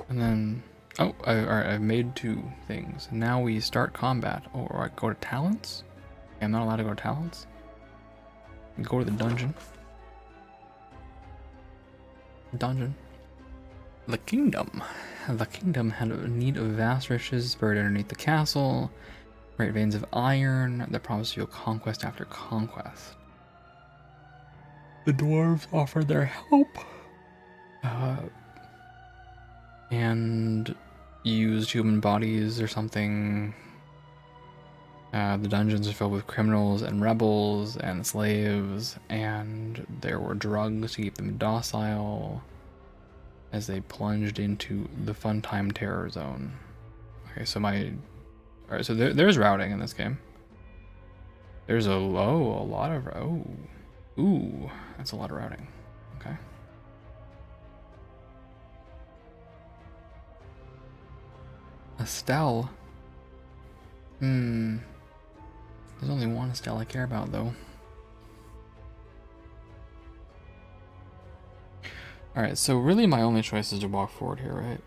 And then, oh, alright, I've made 2 things. Now we start combat. Oh, or I go to talents? Okay, I'm not allowed to go to talents. Go to the dungeon. The kingdom. The kingdom had a need of vast riches buried underneath the castle. Great veins of iron that promised you conquest after conquest. The dwarves offered their help. And used human bodies or something. The dungeons are filled with criminals and rebels and slaves, and there were drugs to keep them docile as they plunged into the fun time terror zone. Okay, so alright, so there's routing in this game. There's a lot of ooh, that's a lot of routing. Okay. Estelle. There's only one Estelle I care about, though. Alright, so really my only choice is to walk forward here, right?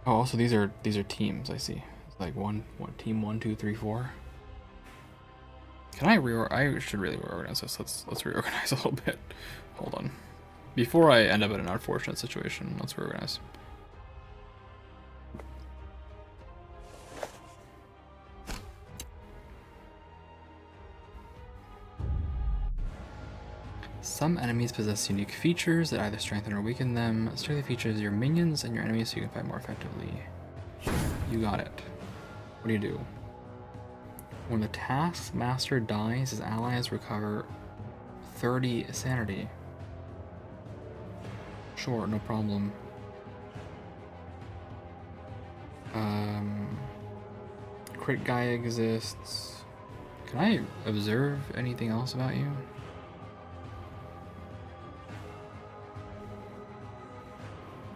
Oh, also these are teams, I see. It's like team 1, 2, 3, 4. Can I should really reorganize this. Let's reorganize a little bit. Hold on. Before I end up in an unfortunate situation, let's reorganize. Some enemies possess unique features that either strengthen or weaken them. Strengthen features your minions and your enemies so you can fight more effectively. You got it. What do you do? When the taskmaster dies, his allies recover 30 sanity. Sure, no problem. Crit guy exists. Can I observe anything else about you?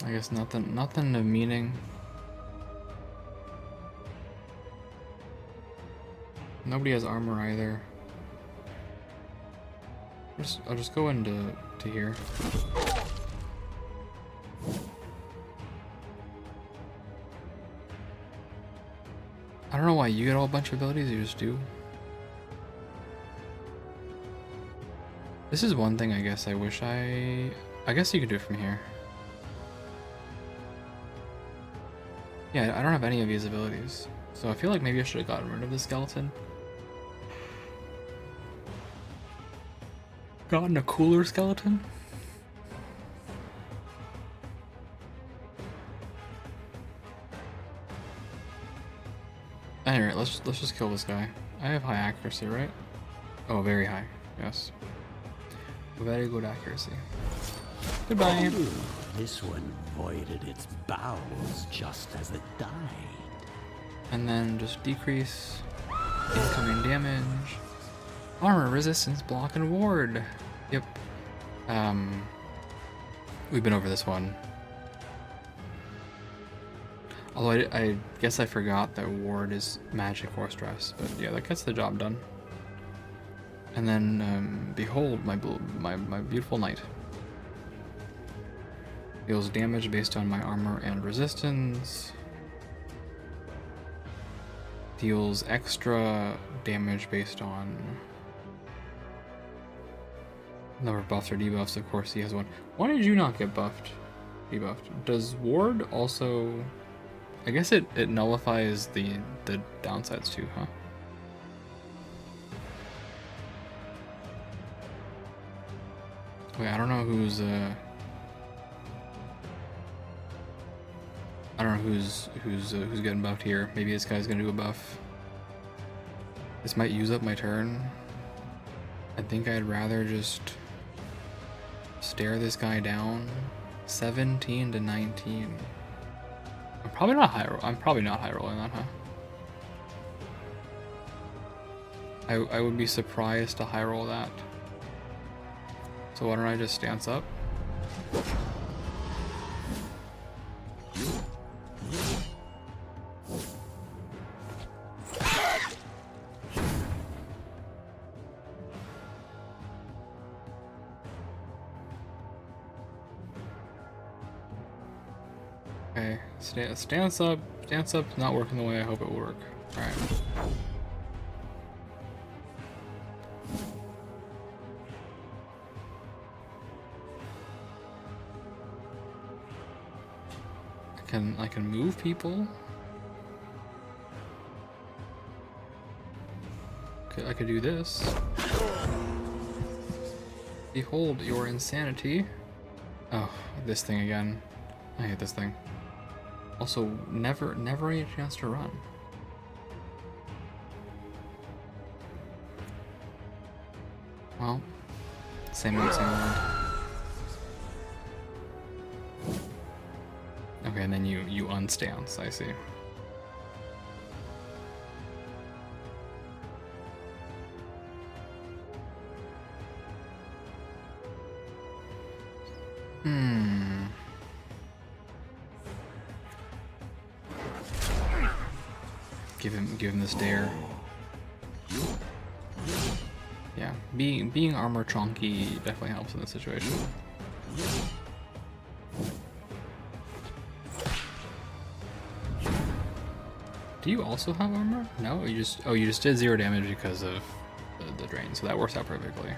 I guess nothing of meaning. Nobody has armor either. I'll just go into here. I don't know why you get a whole bunch of abilities, you just do. This is one thing I guess I wish I guess you could do it from here. Yeah, I don't have any of these abilities. So I feel like maybe I should have gotten rid of the skeleton. Gotten a cooler skeleton? Anyway, let's just kill this guy. I have high accuracy, right? Oh, very high. Yes. Very good accuracy. Goodbye. Oh, this one voided its bowels just as it died. And then just decrease incoming damage. Armor, resistance, block, and ward. Yep. We've been over this one. Although I guess I forgot that ward is magic or stress, but yeah, that gets the job done. And then, behold my beautiful knight. Deals damage based on my armor and resistance. Deals extra damage based on Number of buffs or debuffs, of course he has one. Why did you not get buffed? Debuffed. Does ward also... I guess it nullifies the downsides too, huh? Wait, I don't know who's I don't know who's getting buffed here. Maybe this guy's gonna do a buff. This might use up my turn. I think I'd rather just stare this guy down. 17 to 19. I'm probably not high rolling that, huh? I would be surprised to high roll that. So why don't I just stance up? Okay, stance up. Stance up's not working the way I hope it will work. Alright. I can move people. Okay, I could do this. Behold your insanity. Oh, this thing again. I hate this thing. Also, never any chance to run. Well, same old, same old. Okay, and then you unstance, I see. Give him this dare. Yeah, being armor chonky definitely helps in this situation. Do you also have armor? No, you just did 0 damage because of the drain, so that works out perfectly.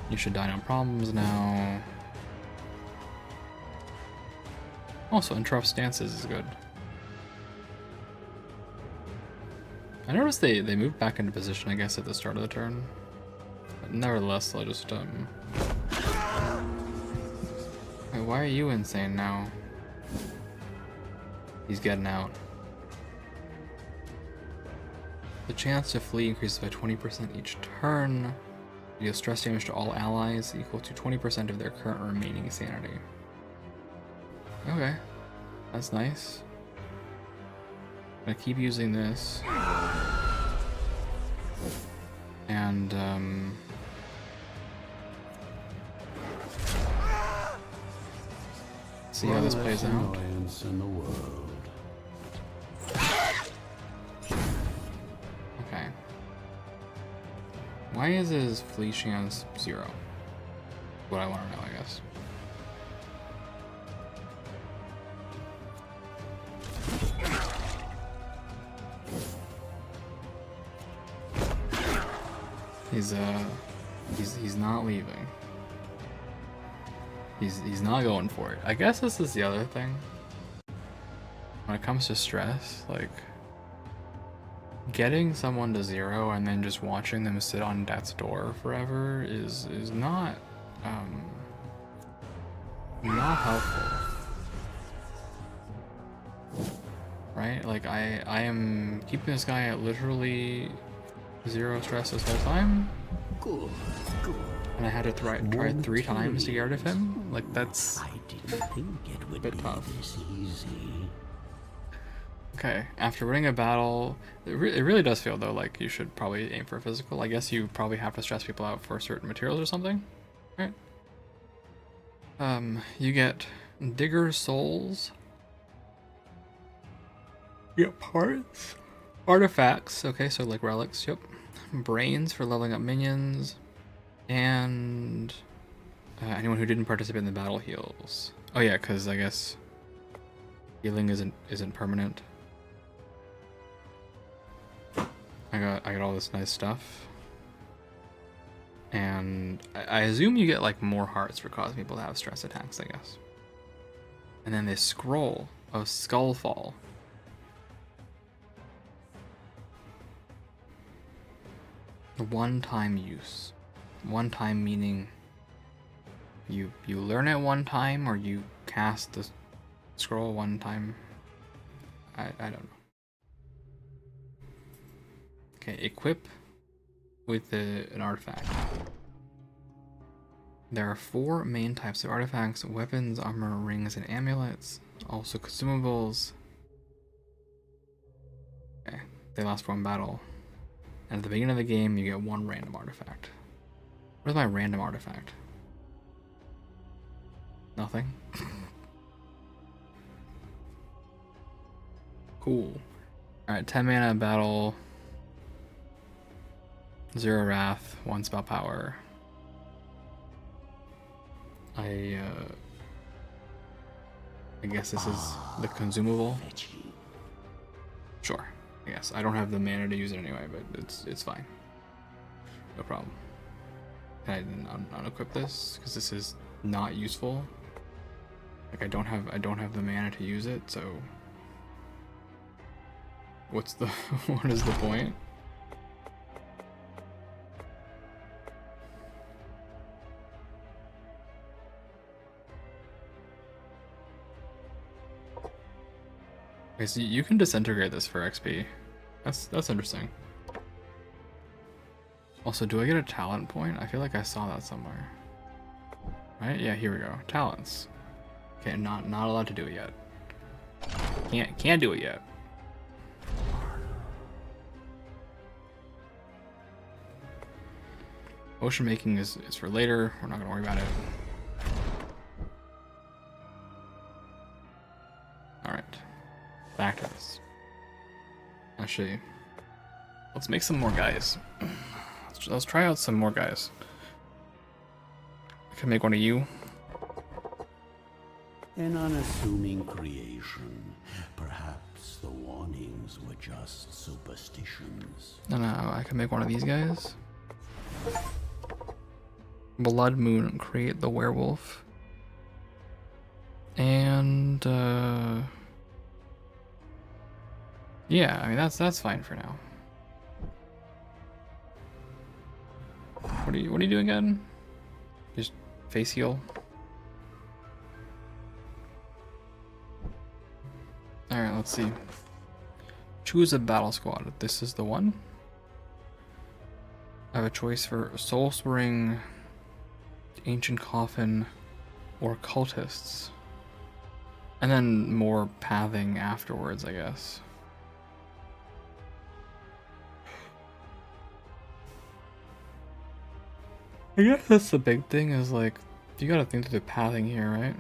You should die on problems now. Also, interrupt stances is good. I noticed they moved back into position, I guess, at the start of the turn. But nevertheless, I'll just Wait, why are you insane now? He's getting out. The chance to flee increases by 20% each turn. You deal stress damage to all allies equal to 20% of their current remaining sanity. Okay, that's nice. I'm gonna keep using this. And, see how this plays out. Okay. Why is his flee chance 0? What I want to know, I guess. He's not leaving. He's not going for it. I guess this is the other thing. When it comes to stress, like getting someone to 0 and then just watching them sit on death's door forever is not helpful. Right? Like I am keeping this guy at literally 0 stress this whole time. Good. And I had to try 3 times to get rid of him. Like that's I didn't think it would bit be tough. this easy. Okay, after winning a battle, it really does feel though like you should probably aim for a physical. I guess you probably have to stress people out for certain materials or something, right? You get Digger Souls. You get parts, artifacts. Okay, so like relics. Yep. Brains for leveling up minions, and anyone who didn't participate in the battle heals. Oh yeah, because I guess healing isn't permanent. I got all this nice stuff. And I assume you get like more hearts for causing people to have stress attacks, I guess. And then this scroll of Skullfall. One-time use. One-time meaning you learn it one time, or you cast the scroll one time. I don't know. Okay, equip with an artifact. There are 4 main types of artifacts: weapons, armor, rings, and amulets. Also consumables. Okay, they last for 1 battle. And at the beginning of the game, you get 1 random artifact. Where's my random artifact? Nothing. Cool. Alright, 10 mana battle. 0 wrath, 1 spell power. I guess this is the consumable. Sure. I guess I don't have the mana to use it anyway, but it's fine. No problem. Can I unequip this because this is not useful? Like I don't have the mana to use it, so what is the point? Okay, so you can disintegrate this for XP. That's interesting. Also, do I get a talent point? I feel like I saw that somewhere. Right? Yeah, here we go. Talents. Okay, not allowed to do it yet. Can't do it yet. Ocean making is for later. We're not gonna worry about it. Alright. Back to this. Actually, let's make some more guys. Let's try out some more guys. I can make one of you. An unassuming creation. Perhaps the warnings were just superstitions. No, I can make one of these guys. Blood Moon, create the werewolf. And yeah, I mean that's fine for now. What are you doing again? Just face heal. Alright, let's see. Choose a battle squad. This is the one. I have a choice for Soul Spring, Ancient Coffin, or Cultists. And then more pathing afterwards, I guess. I guess that's the big thing, is like, you gotta think through the pathing here, right?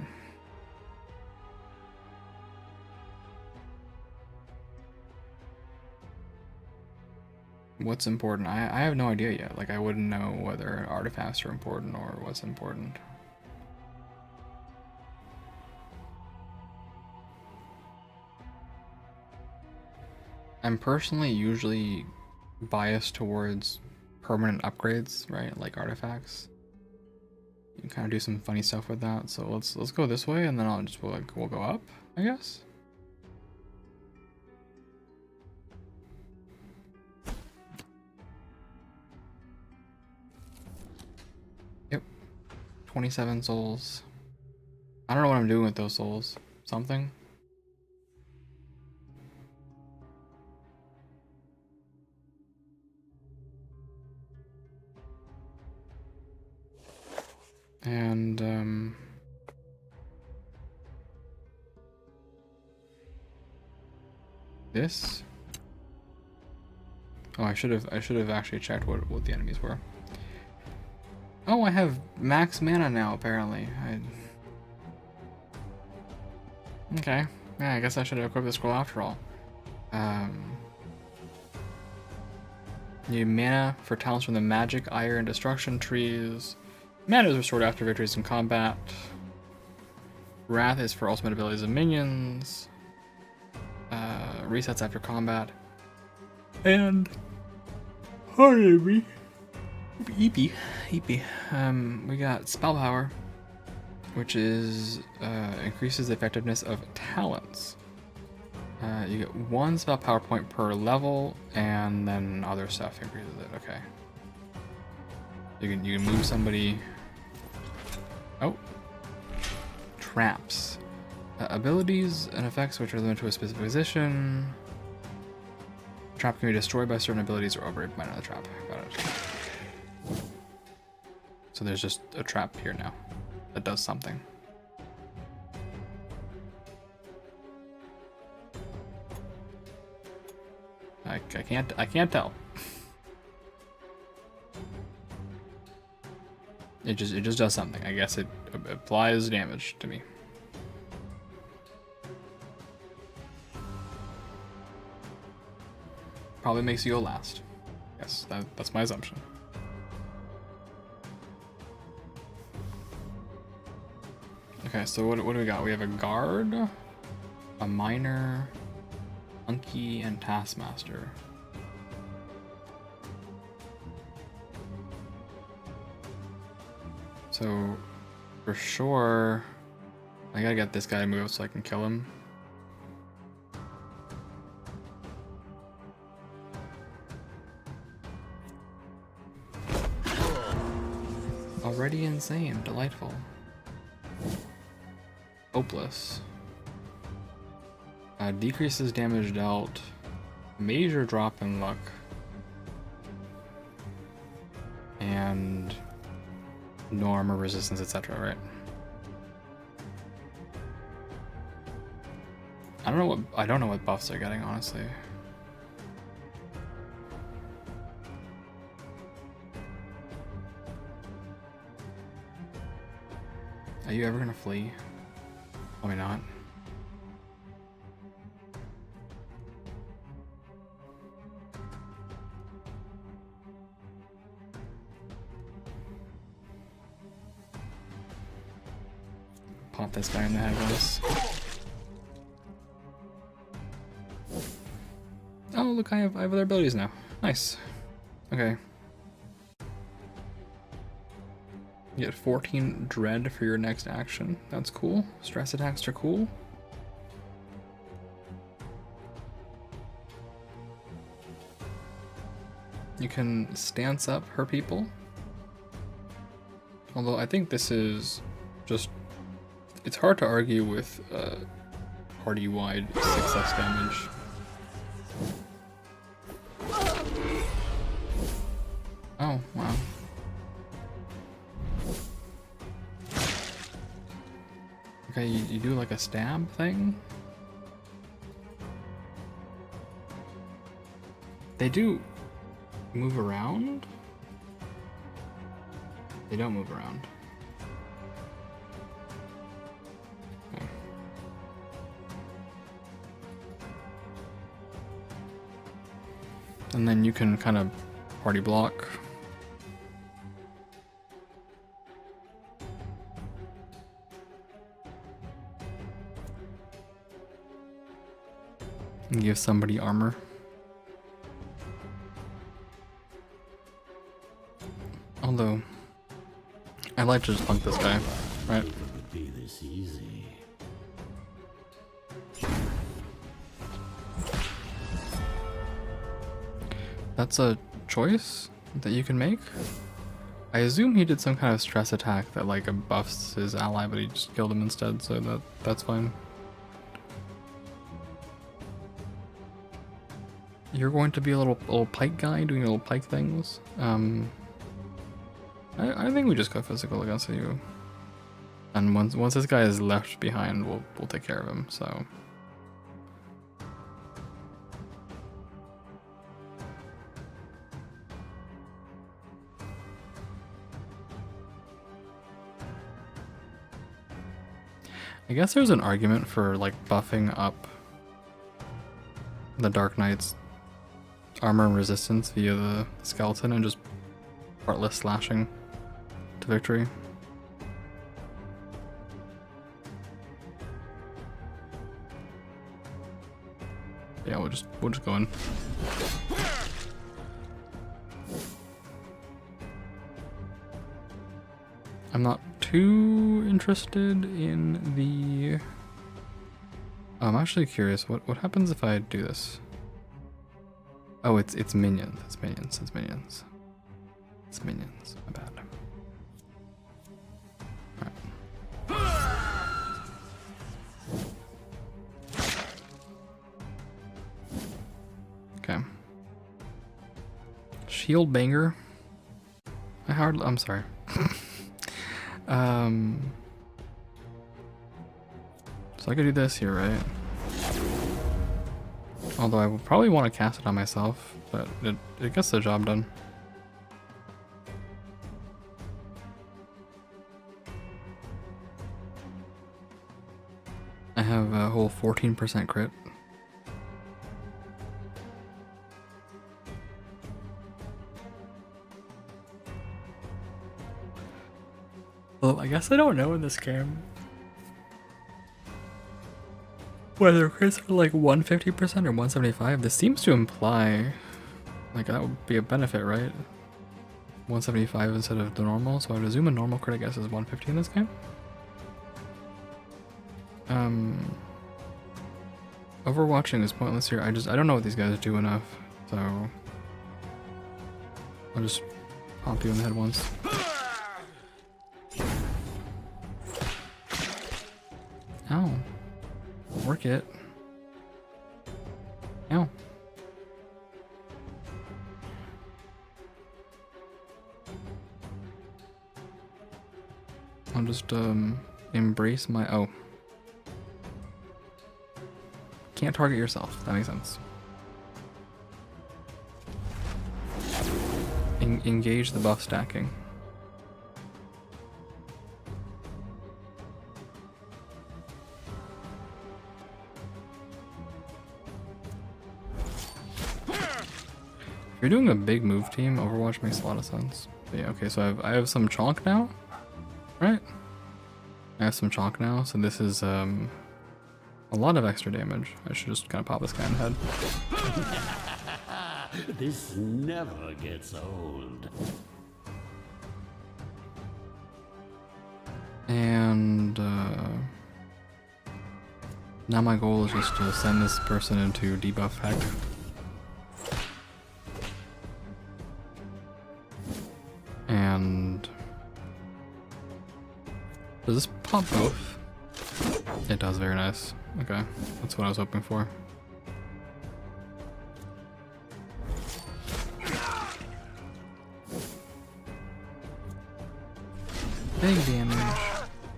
What's important? I have no idea yet. Like, I wouldn't know whether artifacts are important or what's important. I'm personally usually biased towards permanent upgrades, right? Like artifacts. You can kind of do some funny stuff with that. So let's go this way, and then we'll go up, I guess. Yep. 27 souls. I don't know what I'm doing with those souls. Something. And this. Oh, I should have actually checked what the enemies were. Oh, I have max mana now, apparently. Okay. Yeah, I guess I should have equipped the scroll after all. Need mana for talents from the magic, iron, destruction trees. Mana is restored after victories in combat. Wrath is for ultimate abilities of minions. Resets after combat. And pardon me. Eepy. We got spell power, which is increases the effectiveness of talents. You get 1 spell power point per level, and then other stuff increases it. Okay. You can move somebody. Oh. Traps. Abilities and effects which are limited to a specific position. Trap can be destroyed by certain abilities or overrated by another trap. Got it. So there's just a trap here now that does something. I can't tell. It just does something. I guess it applies damage to me. Probably makes you go last. Yes, that's my assumption. Okay, so what do we got? We have a guard, a miner, monkey, and taskmaster. So, for sure, I gotta get this guy to move so I can kill him. Already insane, delightful. Hopeless. Decreases damage dealt. Major drop in luck. And no armor resistance, etc., right? I don't know what buffs they're getting, honestly. Are you ever gonna flee? Probably not. Pop this guy in the head with this. Oh, look, I have other abilities now. Nice. Okay. You get 14 dread for your next action. That's cool. Stress attacks are cool. You can stance up her people. Although I think this is just... It's hard to argue with party-wide success damage. Oh, wow. Okay, you do like a stab thing? They do move around? They don't move around. Okay. And then you can kind of party block. And give somebody armor. Although, I'd like to just punk this guy, right? It would be this easy. That's a choice that you can make. I assume he did some kind of stress attack that like buffs his ally, but he just killed him instead, so that's fine. You're going to be a little pike guy doing little pike things. I think we just go physical against you. And once this guy is left behind, we'll take care of him. So. I guess there's an argument for like buffing up the Dark Knight's armor and resistance via the skeleton and just heartless slashing to victory. Yeah, we'll just go in. I'm not too interested in the... I'm actually curious, what happens if I do this? Oh, it's minions. It's minions. It's minions. It's minions. My bad. Alright. Okay. Shield banger. I'm sorry. So I could do this here, right? Although I would probably want to cast it on myself, but it gets the job done. I have a whole 14% crit. Well, I guess I don't know in this game whether crits are like 150% or 175. This seems to imply like that would be a benefit, right? 175 instead of the normal, so I would assume a normal crit I guess is 150 in this game. Overwatching is pointless here. I don't know what these guys do enough, so I'll just pop you in the head once. Ow. Work it. Ow. I'll just embrace my... Oh. Can't target yourself. That makes sense. Engage the buff stacking. If you're doing a big move team, Overwatch makes a lot of sense. But yeah, okay, so I have some chonk now, right? I have some chonk now, so this is a lot of extra damage. I should just kind of pop this guy in the head. This never gets old. And now my goal is just to send this person into debuff heck. And does this pop both? It does, very nice. Okay, that's what I was hoping for. Big damage,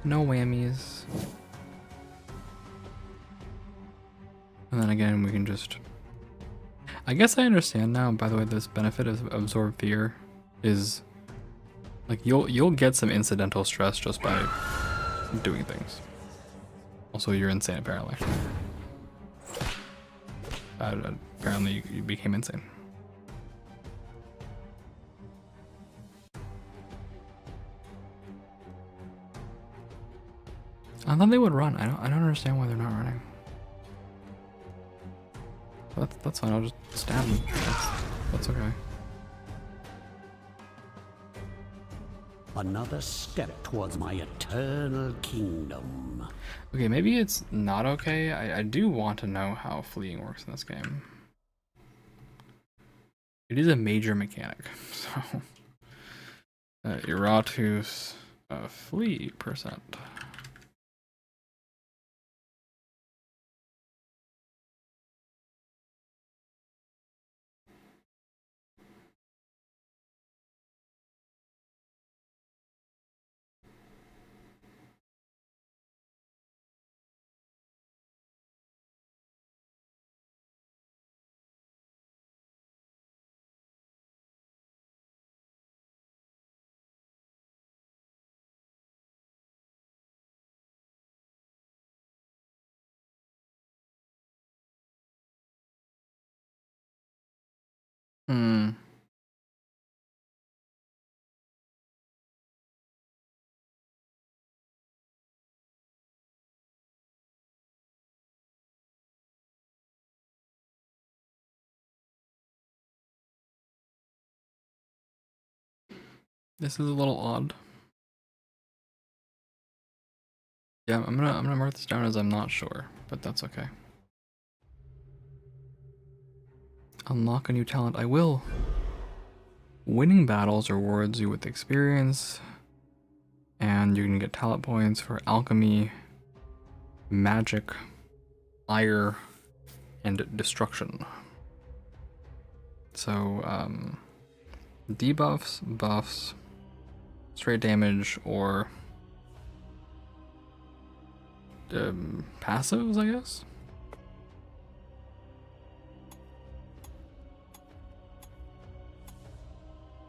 no whammies. And then again, we can just... I guess I understand now, by the way, this benefit of Absorb Fear is... like, you'll get some incidental stress just by doing things. Also, you're insane, apparently. Apparently, you became insane. I thought they would run. I don't understand why they're not running. That's fine. I'll just stab them. That's okay. Another step towards my eternal kingdom. Okay, maybe it's not okay. I do want to know how fleeing works in this game. It is a major mechanic, so... Iratus flee percent. This is a little odd. Yeah, I'm gonna mark this down as I'm not sure, but that's okay. Unlock a new talent. I will. Winning battles rewards you with experience, and you can get talent points for alchemy, magic, ire, and destruction. So, debuffs, buffs, straight damage, or passives, I guess?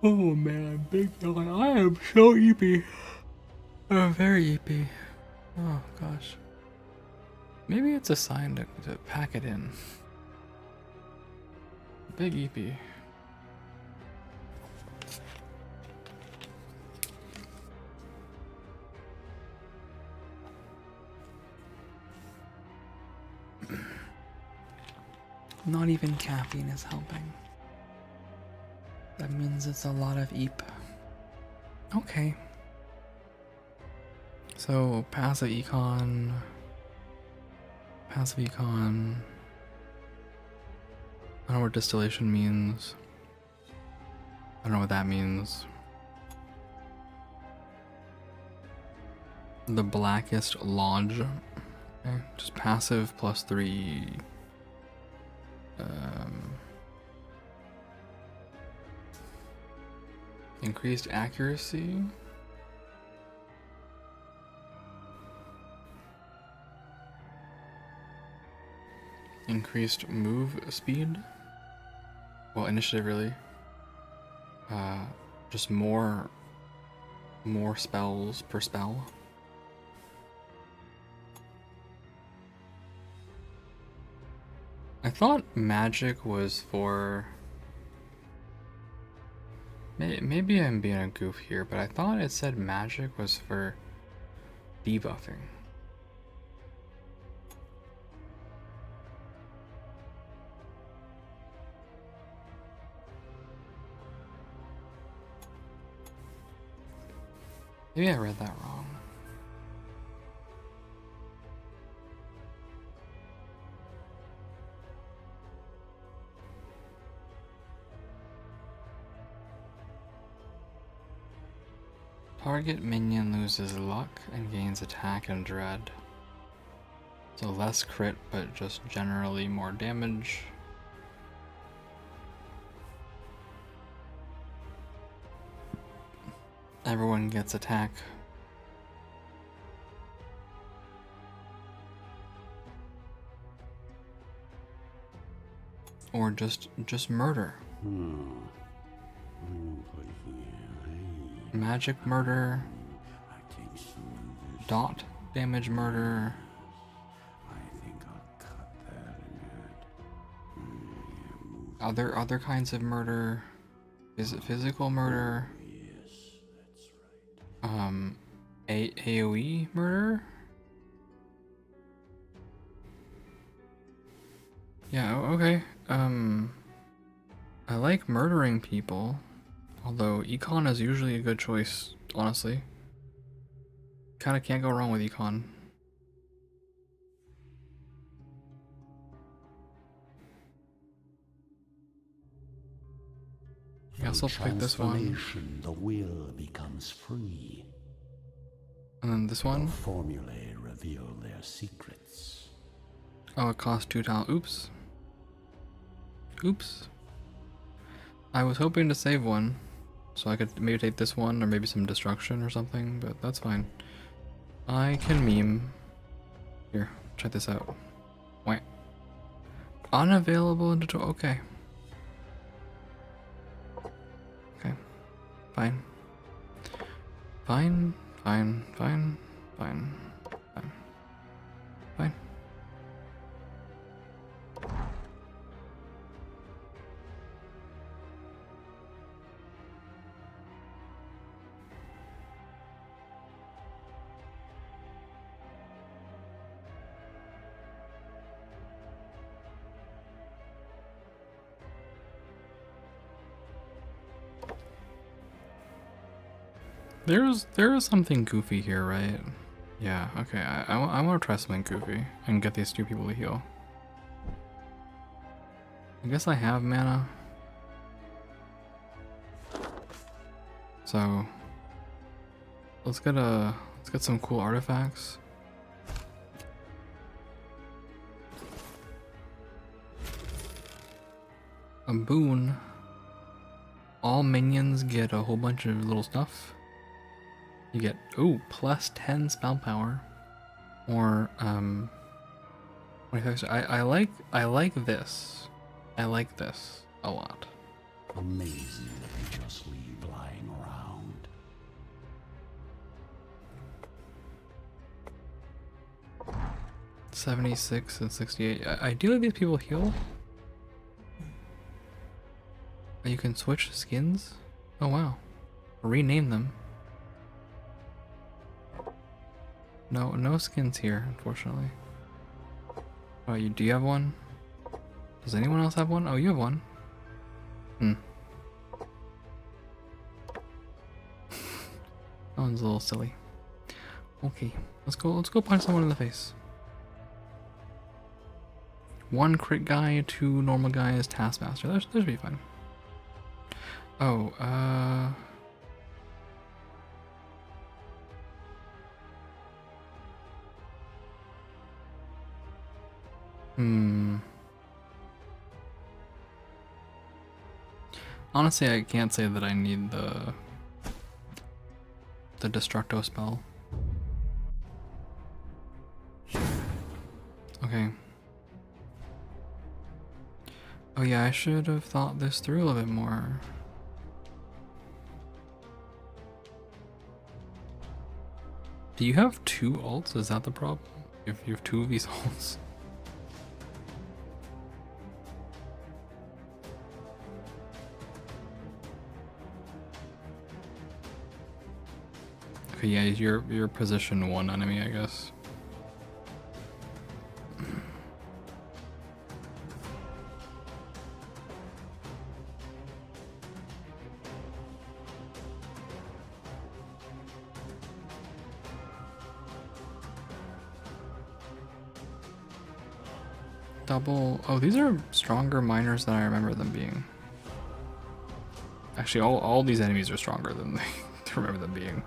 Oh man, big yawn. I am so eepy. Very eepy. Oh gosh. Maybe it's a sign to pack it in. Big eepy. Not even caffeine is helping. That means it's a lot of eep. Okay. So, passive econ. Passive econ. I don't know what distillation means. I don't know what that means. The Blackest Lodge. Okay, just passive plus 3. Increased accuracy. Increased move speed. Well, initiative really. Just more spells per spell. I thought magic was for... Maybe I'm being a goof here, but I thought it said magic was for debuffing. Maybe I read that wrong. Target minion loses luck and gains attack and dread. So less crit, but just generally more damage. Everyone gets attack. Or just murder. Magic murder. Dot damage murder. Other kinds of murder. Is it physical murder? AoE murder? Yeah, okay. I like murdering people, although econ is usually a good choice, honestly. Kinda can't go wrong with econ. I guess I'll pick this one. The will becomes free. And then this one. The formulae reveal their secrets. Oh, it costs 2 talent. Oops. Oops. I was hoping to save one, so I could maybe take this one, or maybe some destruction or something, but that's fine. I can meme. Here, check this out. Wait. Unavailable in tutorial. Okay. Okay. Fine. Fine. Fine. Fine. Fine. Fine. Fine. There is something goofy here, right? Yeah, okay, I want to try something goofy and get these two people to heal. I guess I have mana. So let's get some cool artifacts. A boon. All minions get a whole bunch of little stuff. You get plus 10 spell power. Or 25. I like this. I like this a lot. Amazing that you just leave lying around. $76 and $68. Ideally, these people heal. You can switch skins. Oh wow. Rename them. No skins here, unfortunately. Oh, do you have one? Does anyone else have one? Oh, you have one. That one's a little silly. Okay, let's go punch someone in the face. 1 crit guy, 2 normal guys, Taskmaster. That should be fine. Oh, honestly, I can't say that I need the Destructo spell. Okay. Oh yeah, I should have thought this through a little bit more. Do you have 2 ults? Is that the problem? If you have 2 of these ults? Okay, yeah, you're position 1 enemy, I guess. Oh, these are stronger miners than I remember them being. Actually, all these enemies are stronger than they remember them being.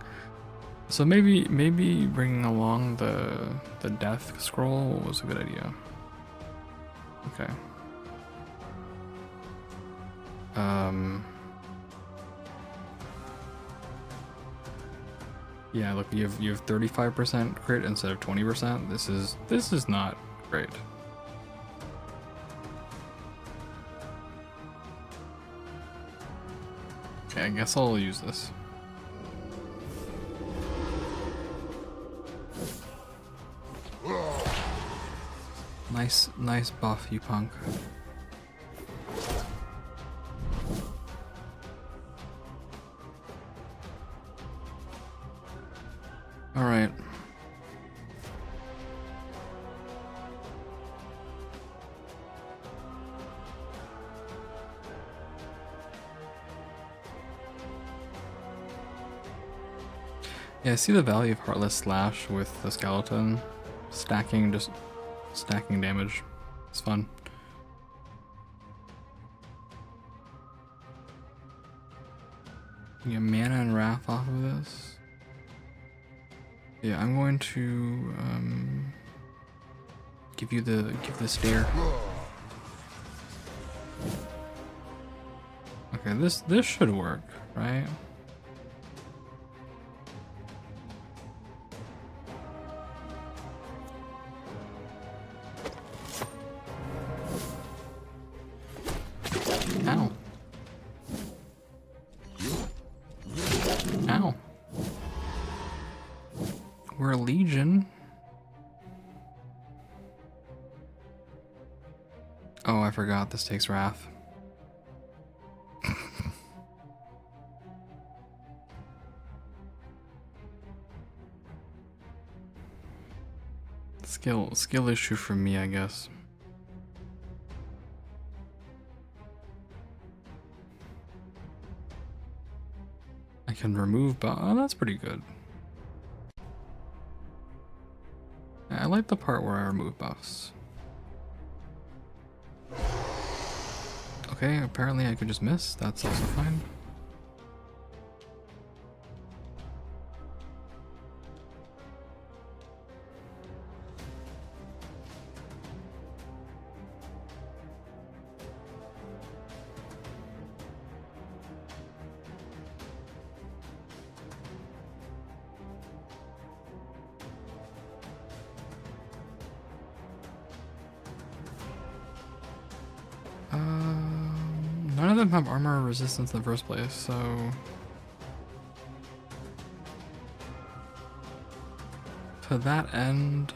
So maybe bringing along the death scroll was a good idea. Okay. Yeah, look, you have 35% crit instead of 20%. This is not great. Okay, I guess I'll use this. Nice buff, you punk. All right. Yeah, I see the value of Heartless Slash with the skeleton. Stacking damage. It's fun. You get mana and wrath off of this. Yeah, I'm going to give the stare. Okay, this should work, right? Ow. Ow. We're a legion. Oh, I forgot this takes wrath. Skill issue for me, I guess. I can remove, but oh, that's pretty good. I like the part where I remove buffs. Okay, apparently I could just miss. That's also fine. None of them have armor resistance in the first place, so... To that end...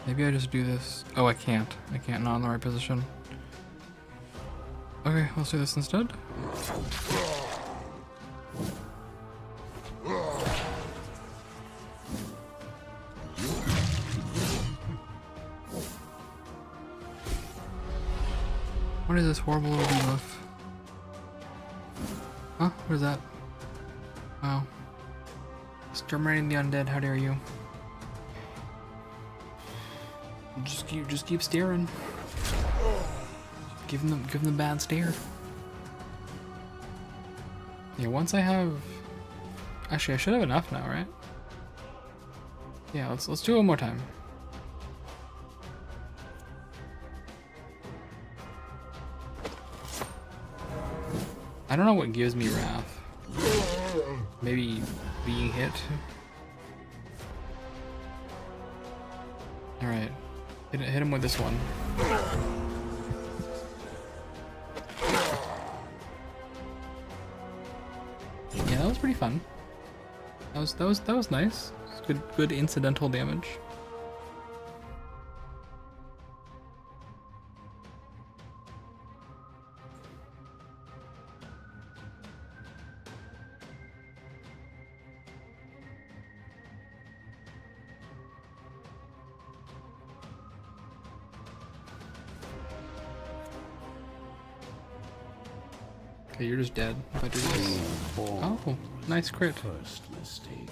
Maybe I just do this... Oh, I can't. I can't, not in the right position. Okay, let's do this instead. What is this horrible little debuff? Huh? What is that? Wow. Exterminating the undead, how dare you? Just keep staring. Give them bad stare. Yeah, once I have... Actually, I should have enough now, right? Yeah, let's do it one more time. I don't know what gives me wrath. Maybe being hit. Alright. Hit him with this one. Yeah, that was pretty fun. That was nice. Good incidental damage. Okay, you're just dead if I do this. Oh, nice crit. First mistake.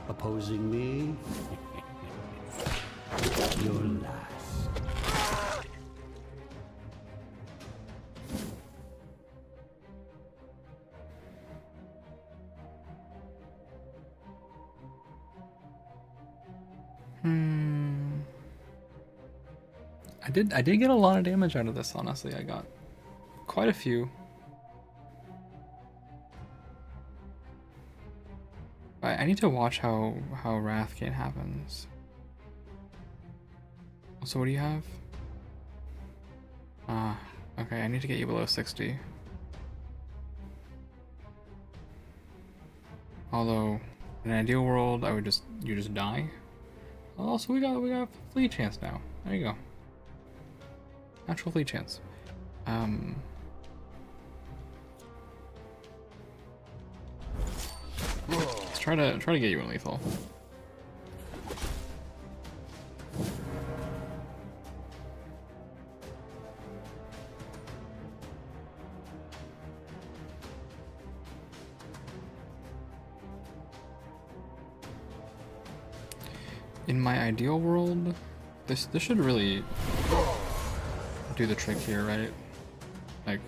Opposing me? Your last. I did get a lot of damage out of this, honestly. I got quite a few. I need to watch how Wrath Gain happens. So what do you have? Ah, okay, I need to get you below 60. Although, in an ideal world, you just die. Oh, so we got fleet chance now. There you go. Natural fleet chance. Let's try to get you in lethal. In my ideal world, this should really do the trick here, right? Like,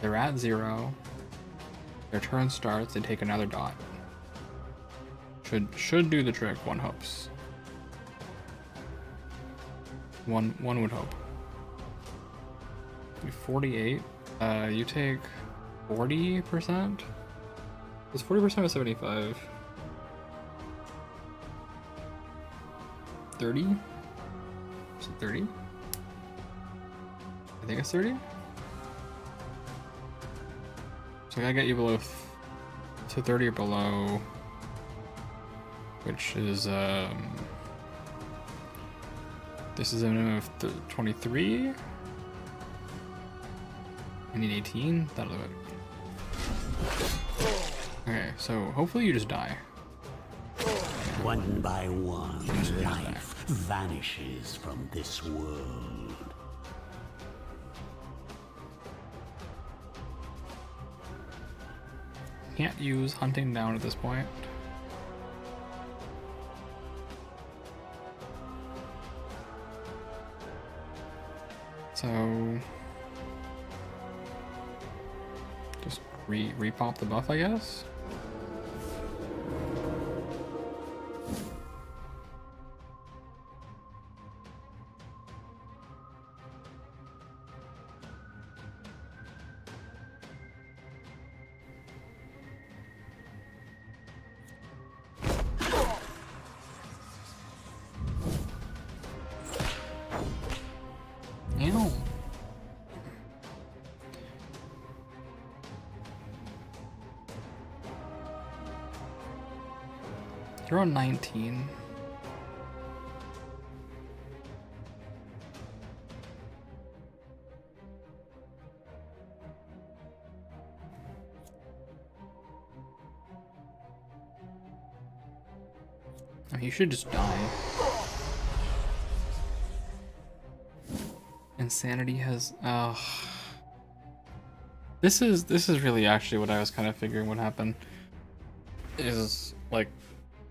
they're at 0. Their turn starts, they take another dot. Should do the trick, one hopes. One would hope. 48. You take 40%? Is 40% of 75? 30? Is it 30? I think it's 30? So I gotta get you below to 30 or below, which is this is a minimum of 23. I need 18. That'll do it. Okay, so hopefully you just die. One by one, life vanishes from this world. Can't use hunting down at this point. So just repop the buff, I guess. Ew. You're on 19. Oh, you should just die. Insanity has this is really actually what I was kind of figuring would happen. Is like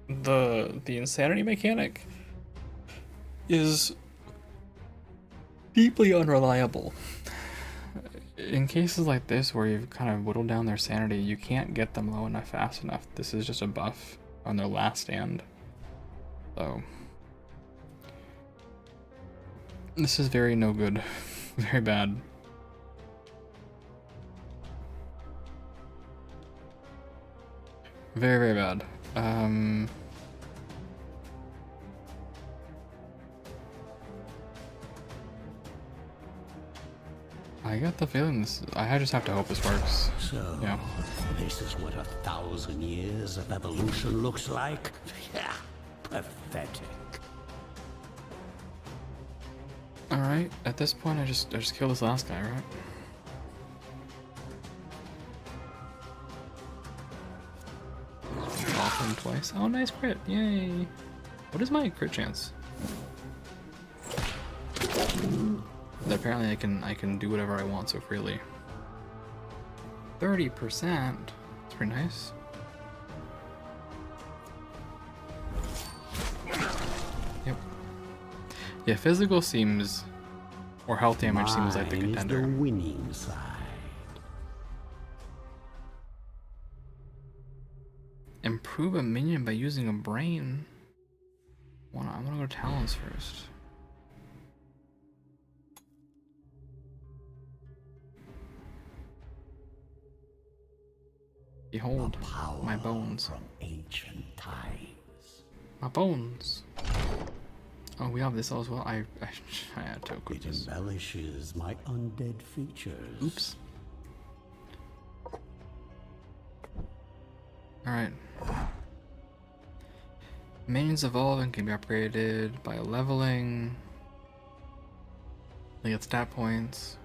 the insanity mechanic is deeply unreliable. In cases like this where you've kind of whittled down their sanity, you can't get them low enough fast enough. This is just a buff on their last stand. So this is very no good. Very bad. Very, very bad. I got the feeling this. I just have to hope this works. So, yeah. This is what 1,000 years of evolution looks like? Yeah, pathetic. Alright, at this point I just kill this last guy, right? Off him twice. Oh, nice crit. Yay. What is my crit chance? Apparently I can do whatever I want so freely. 30%. That's pretty nice. Yep. Yeah, physical seems, or health damage seems like the contender. Mine is the winning side. Improve a minion by using a brain. I'm gonna go to talents first. Behold, my bones. From ancient times. My bones. Oh, we have this as well. I had to equip It this. embellishes my undead features. Oops. Alright. Minions evolve and can be upgraded by leveling. They get stat points.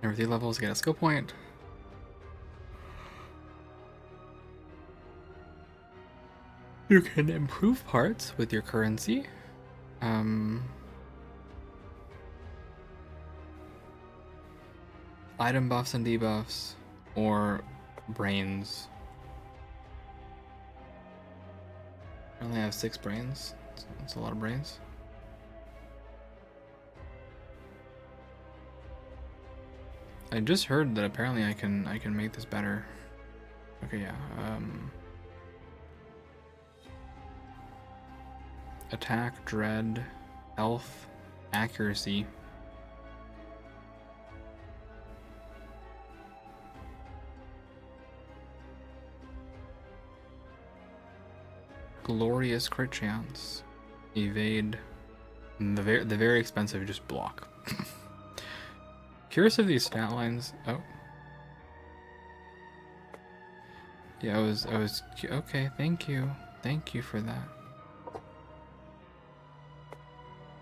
Every 3 levels get a skill point. You can improve parts with your currency. Item buffs and debuffs, or brains. I only have 6 brains. That's a lot of brains. I just heard that apparently I can make this better. Okay, yeah. Attack, dread, health, accuracy. Glorious crit chance. Evade. And the very expensive just block. Curious of these stat lines. Oh. Yeah, I was okay, thank you. Thank you for that.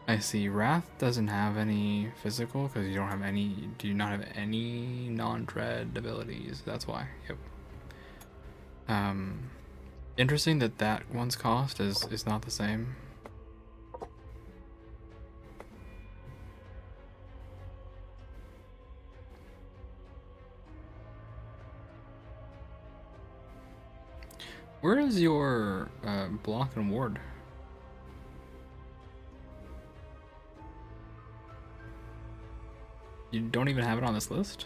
I see. Wrath doesn't have any physical because you don't have any. Do you not have any non-dread abilities? That's why. Yep. Interesting that one's cost is not the same. Where is your block and ward? You don't even have it on this list?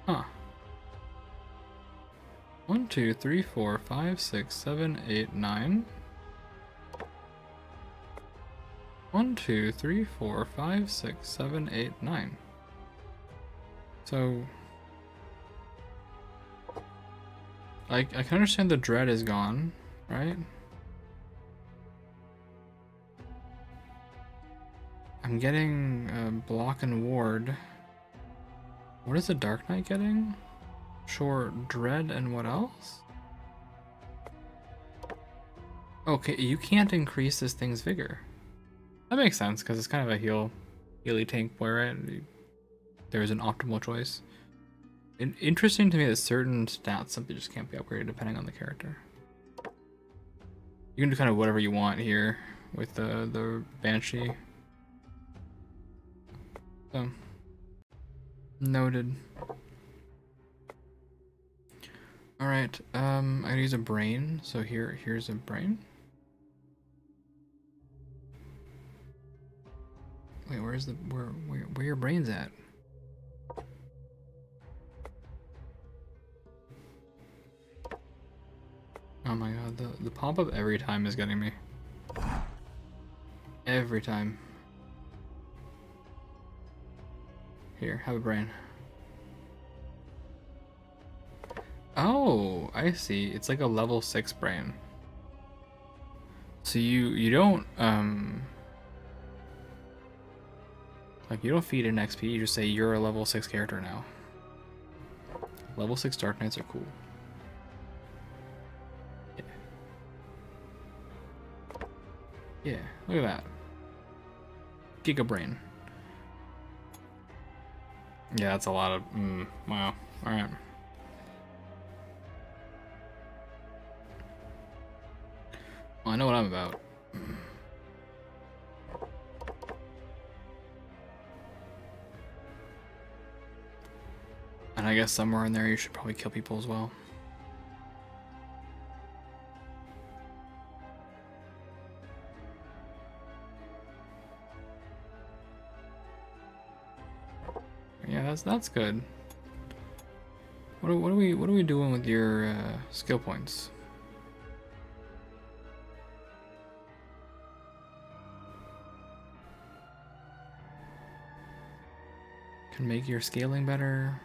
Huh. 1, 2, 3, 4, 5, 6, 7, 8, 9. 1, 2, 3, 4, 5, 6, 7, 8, 9. So I can understand the dread is gone, right? I'm getting block and ward. What is the Dark Knight getting? Sure, dread and what else? Okay, you can't increase this thing's vigor. That makes sense because it's kind of a healy tank boy, right? There's an optimal choice. Interesting to me that certain stats simply just can't be upgraded depending on the character. You can do kind of whatever you want here with the Banshee. So, noted. Alright, I gotta use a brain, so here's a brain. Wait, where your brains at? Oh my god, the pop-up every time is getting me. Every time. Here, have a brain. Oh, I see. It's like a level 6 brain. So you don't like you don't feed in XP, you just say you're a level 6 character now. Level 6 Dark Knights are cool. Yeah, look at that. Giga brain. Yeah, that's a lot of wow. Alright. Well, I know what I'm about. And I guess somewhere in there you should probably kill people as well. Yeah, that's good. What are we doing with your skill points? Can make your scaling better.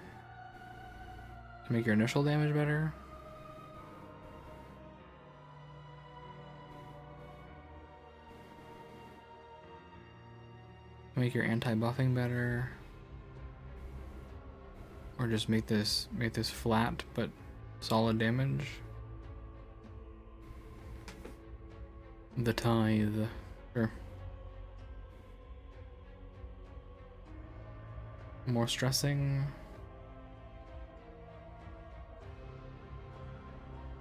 Can make your initial damage better. Can make your anti-buffing better. Or just make this flat but solid damage. The tithe. Sure. More stressing.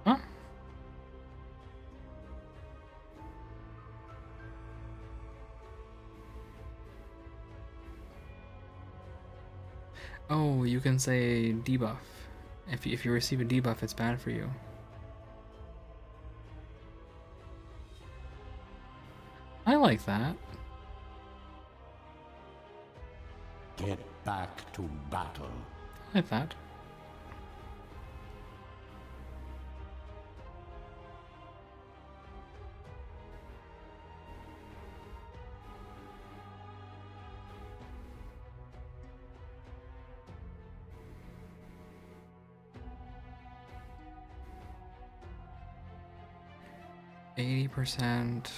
Huh? Oh, you can say debuff. If you receive a debuff, it's bad for you. I like that. Get back to battle. I like that. %.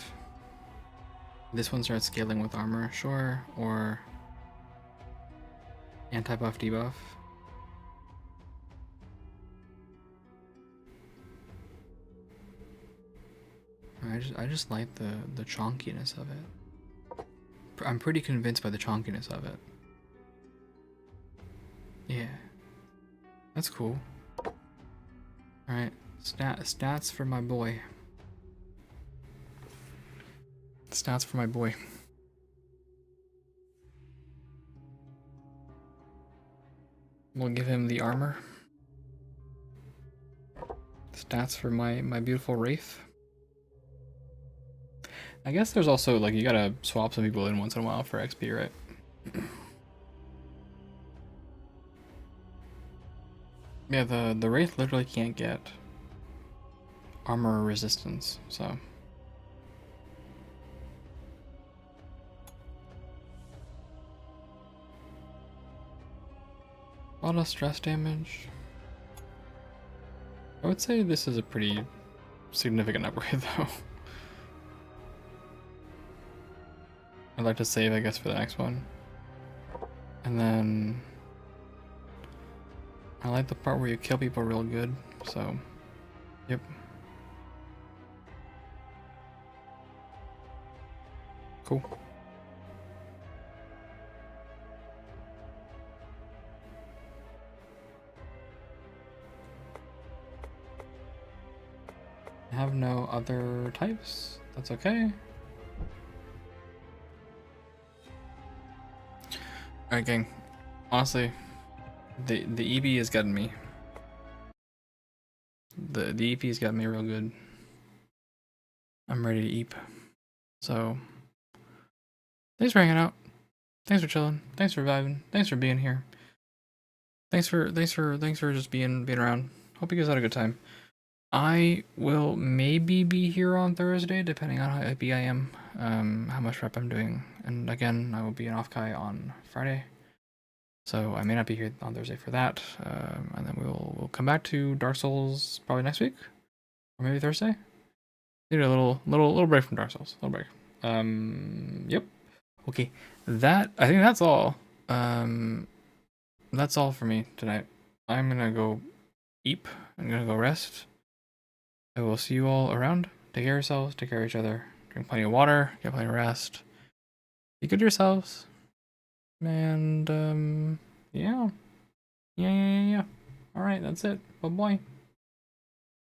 This one starts scaling with armor, sure, or anti-buff debuff. I just like the chonkiness of it. I'm pretty convinced by the chonkiness of it. Yeah, that's cool. All right, stats for my boy. Stats for my boy. We'll give him the armor. stats for my beautiful Wraith. I guess there's also, like, you gotta swap some people in once in a while for XP, right? Yeah, the Wraith literally can't get armor resistance, so. A lot of stress damage. I would say this is a pretty significant upgrade, though. I'd like to save, I guess, for the next one. And then I like the part where you kill people real good, so yep. Cool. I have no other types. That's okay. Alright, gang. Honestly, the Eepy has gotten me. The Eepy has gotten me real good. I'm ready to eep. So thanks for hanging out. Thanks for chilling. Thanks for vibing. Thanks for being here. Thanks for just being around. Hope you guys had a good time. I will maybe be here on Thursday, depending on how happy I am, how much rep I'm doing. And again, I will be in Offkai on Friday, so I may not be here on Thursday for that. And then we'll come back to Dark Souls probably next week, or maybe Thursday. Need a little break from Dark Souls, little break. Yep. Okay, I think that's all. That's all for me tonight. I'm gonna go eep. I'm gonna go rest. I will see you all around. Take care of yourselves, take care of each other, drink plenty of water, get plenty of rest. Be good to yourselves. And yeah. Alright, that's it. Bye bye.